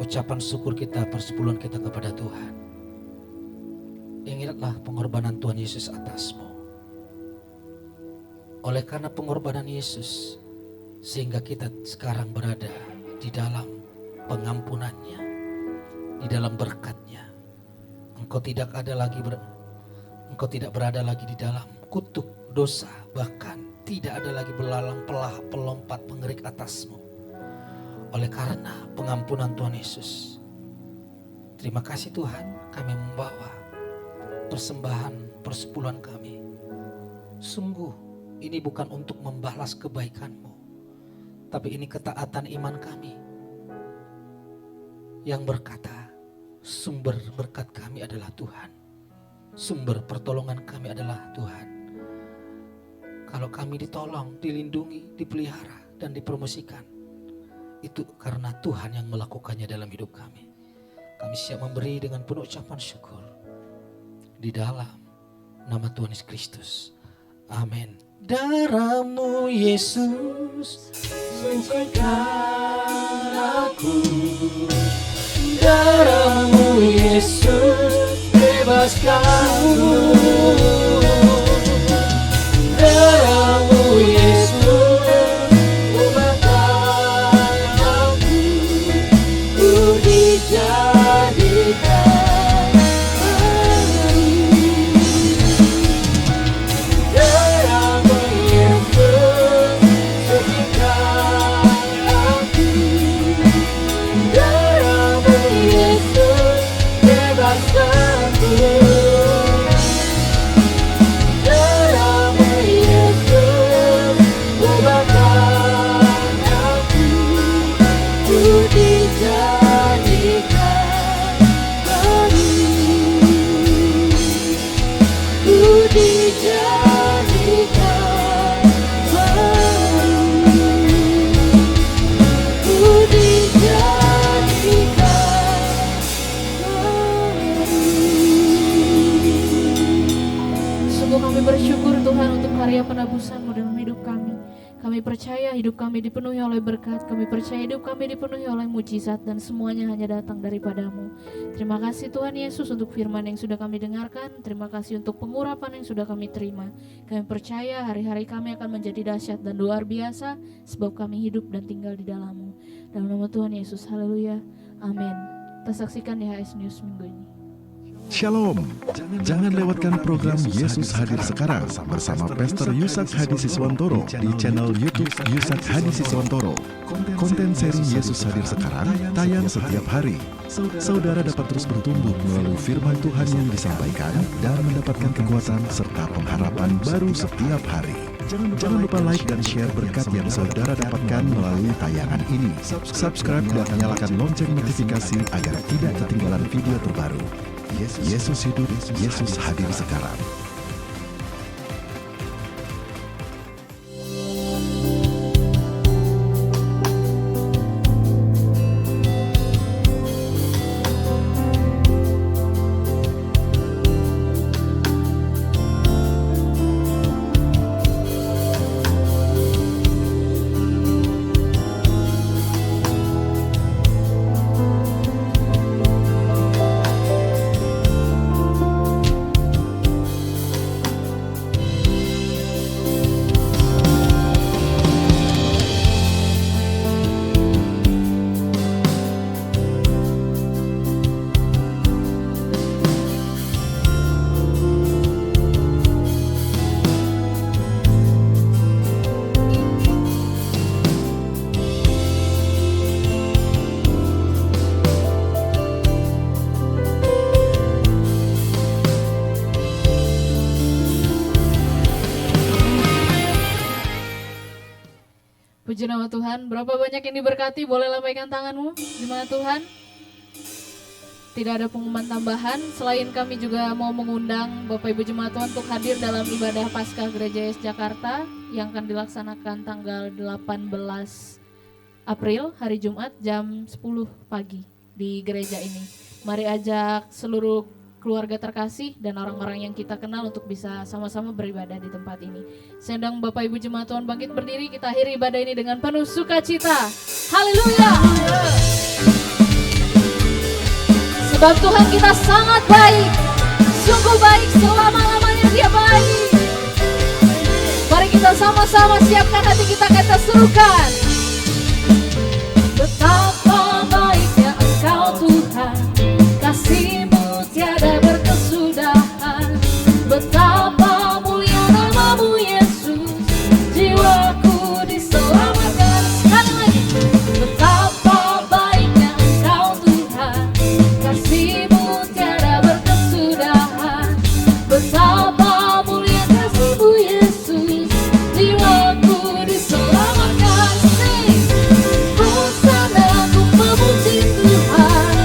Speaker 6: ucapan syukur kita, persepuluhan kita kepada Tuhan. Ingatlah pengorbanan Tuhan Yesus atasmu. Oleh karena pengorbanan Yesus, sehingga kita sekarang berada di dalam pengampunannya, di dalam berkat-Nya. Engkau tidak berada lagi di dalam kutuk dosa, bahkan tidak ada lagi belalang pelompat pengerik atasmu. Oleh karena pengampunan Tuhan Yesus. Terima kasih Tuhan, kami membawa persembahan persepuluhan kami. Sungguh ini bukan untuk membalas kebaikan-Mu, tapi ini ketaatan iman kami yang berkata, sumber berkat kami adalah Tuhan. Sumber pertolongan kami adalah Tuhan. Kalau kami ditolong, dilindungi, dipelihara, dan dipromosikan, itu karena Tuhan yang melakukannya dalam hidup kami. Kami siap memberi dengan penuh ucapan syukur di dalam nama Tuhan Yesus Kristus. Amin. Darahmu Yesus sucikan aku,
Speaker 1: darahmu Yesus bebaskan, darahmu Yesus ubahkan aku, ku dijadikan baru. Darahmu Yesus sucikan aku, darahmu Yesus bebaskan ku, darahmu Yesus ubahkan aku, ku dijadikan baru, ku dijadikan baru, ku dijadikan baru.
Speaker 3: Sungguh kami bersyukur Tuhan untuk karya penebusan-Mu dalam hidup kami. Kami percaya hidup kami dipenuhi oleh berkat. Kami percaya hidup kami dipenuhi oleh mujizat. Dan semuanya hanya datang daripada-Mu. Terima kasih Tuhan Yesus untuk firman yang sudah kami dengarkan. Terima kasih untuk pengurapan yang sudah kami terima. Kami percaya hari-hari kami akan menjadi dahsyat dan luar biasa. Sebab kami hidup dan tinggal di dalam-Mu. Dalam nama Tuhan Yesus, haleluya, amin. Kita saksikan di HS News minggu ini.
Speaker 7: Shalom, jangan lewatkan program Yesus Hadir Sekarang bersama Pastor Yusak Hadi Siswantoro di channel YouTube Yusak Hadi Siswantoro. Konten seri Yesus Hadir Sekarang tayang setiap hari. Saudara dapat terus bertumbuh melalui firman Tuhan yang disampaikan dan mendapatkan kekuatan serta pengharapan baru setiap hari. Jangan lupa like dan share berkat yang saudara dapatkan melalui tayangan ini. Subscribe dan nyalakan lonceng notifikasi agar tidak ketinggalan video terbaru. Yesus hidup, Yesus hadir sekarang.
Speaker 3: Puji nama Tuhan. Berapa banyak yang diberkati? Boleh lambaikan tanganmu, jemaat Tuhan. Tidak ada pengumuman tambahan. Selain kami juga mau mengundang Bapak Ibu jemaat Tuhan untuk hadir dalam ibadah Paskah Gereja Yes Jakarta yang akan dilaksanakan tanggal 18 April hari Jumat jam 10 pagi di gereja ini. Mari ajak seluruh keluarga terkasih dan orang-orang yang kita kenal untuk bisa sama-sama beribadah di tempat ini. Saya undang Bapak Ibu jemaat Tuhan bangkit berdiri, kita akhiri ibadah ini dengan penuh sukacita. Haleluya. Sebab Tuhan kita sangat baik, sungguh baik, selama-lamanya Dia baik. Mari kita sama-sama siapkan hati kita serukan. Betapa baiknya Engkau Tuhan, kasih-Mu tiada berkesudahan. Betapa mulia nama-Mu Yesus, jiwaku diselamatkan. Sekali lagi. Betapa baiknya Engkau Tuhan, kasih-Mu tiada berkesudahan. Betapa mulia kasih-Mu Yesus, jiwaku diselamatkan. Sing. Hosana ku memuji Tuhan,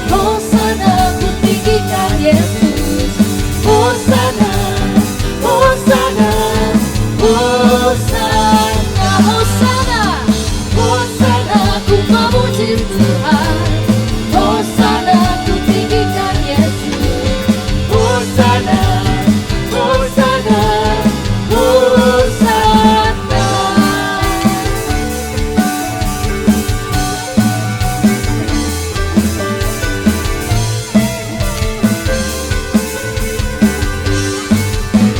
Speaker 3: Hosana ku tinggikan Yesus. Hosana, Hosana, Hosana, Hosana, Hosana ku memuji Tuhan, Hosana ku tinggikan Yesus. Hosana, Hosana, Hosana.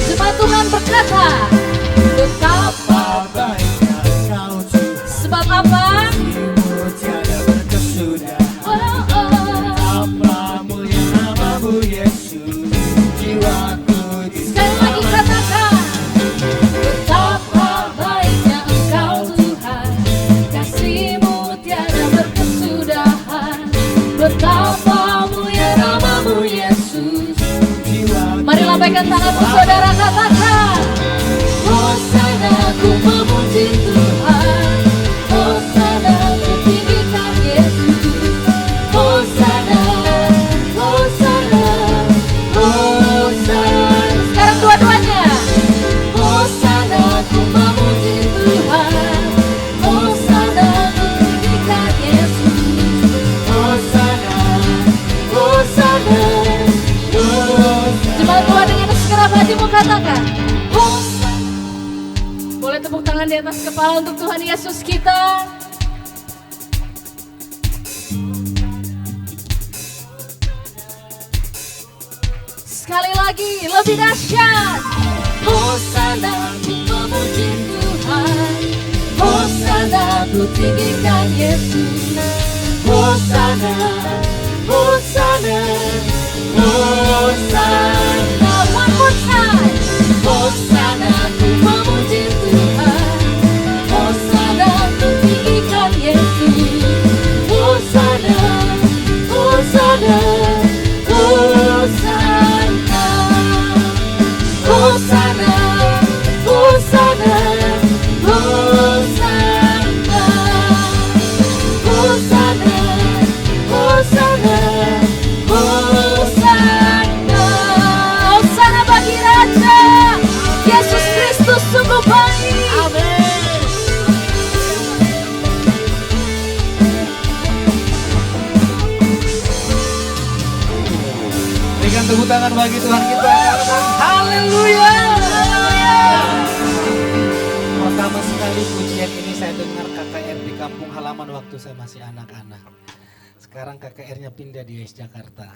Speaker 3: Jemaat Tuhan berkata, betapa
Speaker 4: baiknya Engkau Tuhan,
Speaker 3: sebab apa?
Speaker 4: kasih-Mu tiada berkesudahan.
Speaker 3: Oh, oh.
Speaker 4: Apa mulia nama-Mu Yesus, jiwaku
Speaker 3: Sekali lagi katakan, betapa baiknya Engkau Tuhan, kasih-Mu tiada berkesudahan. Betapa mulia nama-Mu Yesus.
Speaker 4: jiwaku.
Speaker 3: Mari lambaikan tanganmu saudara, katakan, Hosana ku memuji Tuhan, Hosana ku tinggikan Yesus. Hosana, Hosana, Hosana. Sekarang dua-duanya. Hosana ku memuji Tuhan, Hosana ku tinggikan Yesus. Hosana, Hosana, Hosana. Jemaat Tuhan dengan segenap hatimu katakan, Hosana. Boleh tepuk tangan di atas kepala untuk Tuhan Yesus kita. Sekali lagi, lebih dahsyat. Hosana ku memuji Tuhan, Hosana ku tinggikan Yesus. Hosana, Hosana, Hosana. One more time. Hosana ku memuji Tuhan, Hosana ku tinggikan Yesus. Hosana, Hosana, Hosana, Hosana, Hosana.
Speaker 6: tangan bagi Tuhan kita. Haleluya. Pertama sekali pujian ini saya dengar KKR di kampung halaman waktu saya masih anak-anak. Sekarang KKR-nya pindah di AS Jakarta.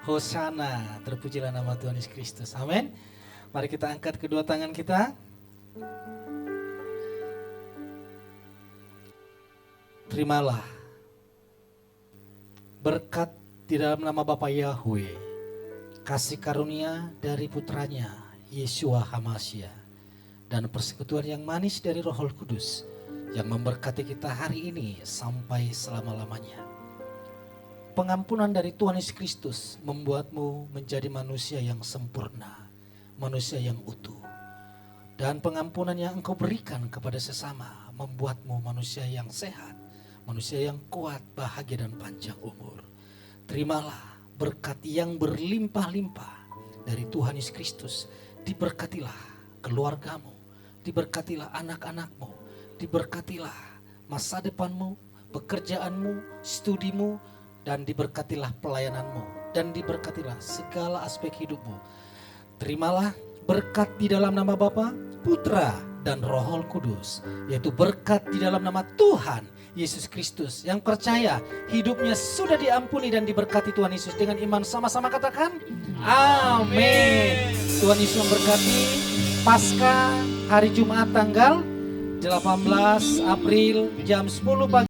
Speaker 6: Hosana, terpujilah nama Tuhan Yesus Kristus. Amin. Mari kita angkat kedua tangan kita. Terimalah berkat di dalam nama Bapa Yahweh, kasih karunia dari putranya Yeshua HaMashiach, dan persekutuan yang manis dari Roh Kudus yang memberkati kita hari ini sampai selama-lamanya. Pengampunan dari Tuhan Yesus Kristus membuatmu menjadi manusia yang sempurna, manusia yang utuh. Dan pengampunan yang engkau berikan kepada sesama membuatmu manusia yang sehat, manusia yang kuat, bahagia dan panjang umur. Terimalah berkat yang berlimpah-limpah dari Tuhan Yesus Kristus. Diberkatilah keluargamu, diberkatilah anak-anakmu, diberkatilah masa depanmu, pekerjaanmu, studimu, dan diberkatilah pelayananmu, dan diberkatilah segala aspek hidupmu. Terimalah berkat di dalam nama Bapa, Putra, dan Roh Kudus, yaitu berkat di dalam nama Tuhan Yesus Kristus. Yang percaya hidupnya sudah diampuni dan diberkati Tuhan Yesus. Dengan iman sama-sama katakan amin. Tuhan Yesus memberkati. Pasca hari Jumat tanggal 18 April jam 10 pagi.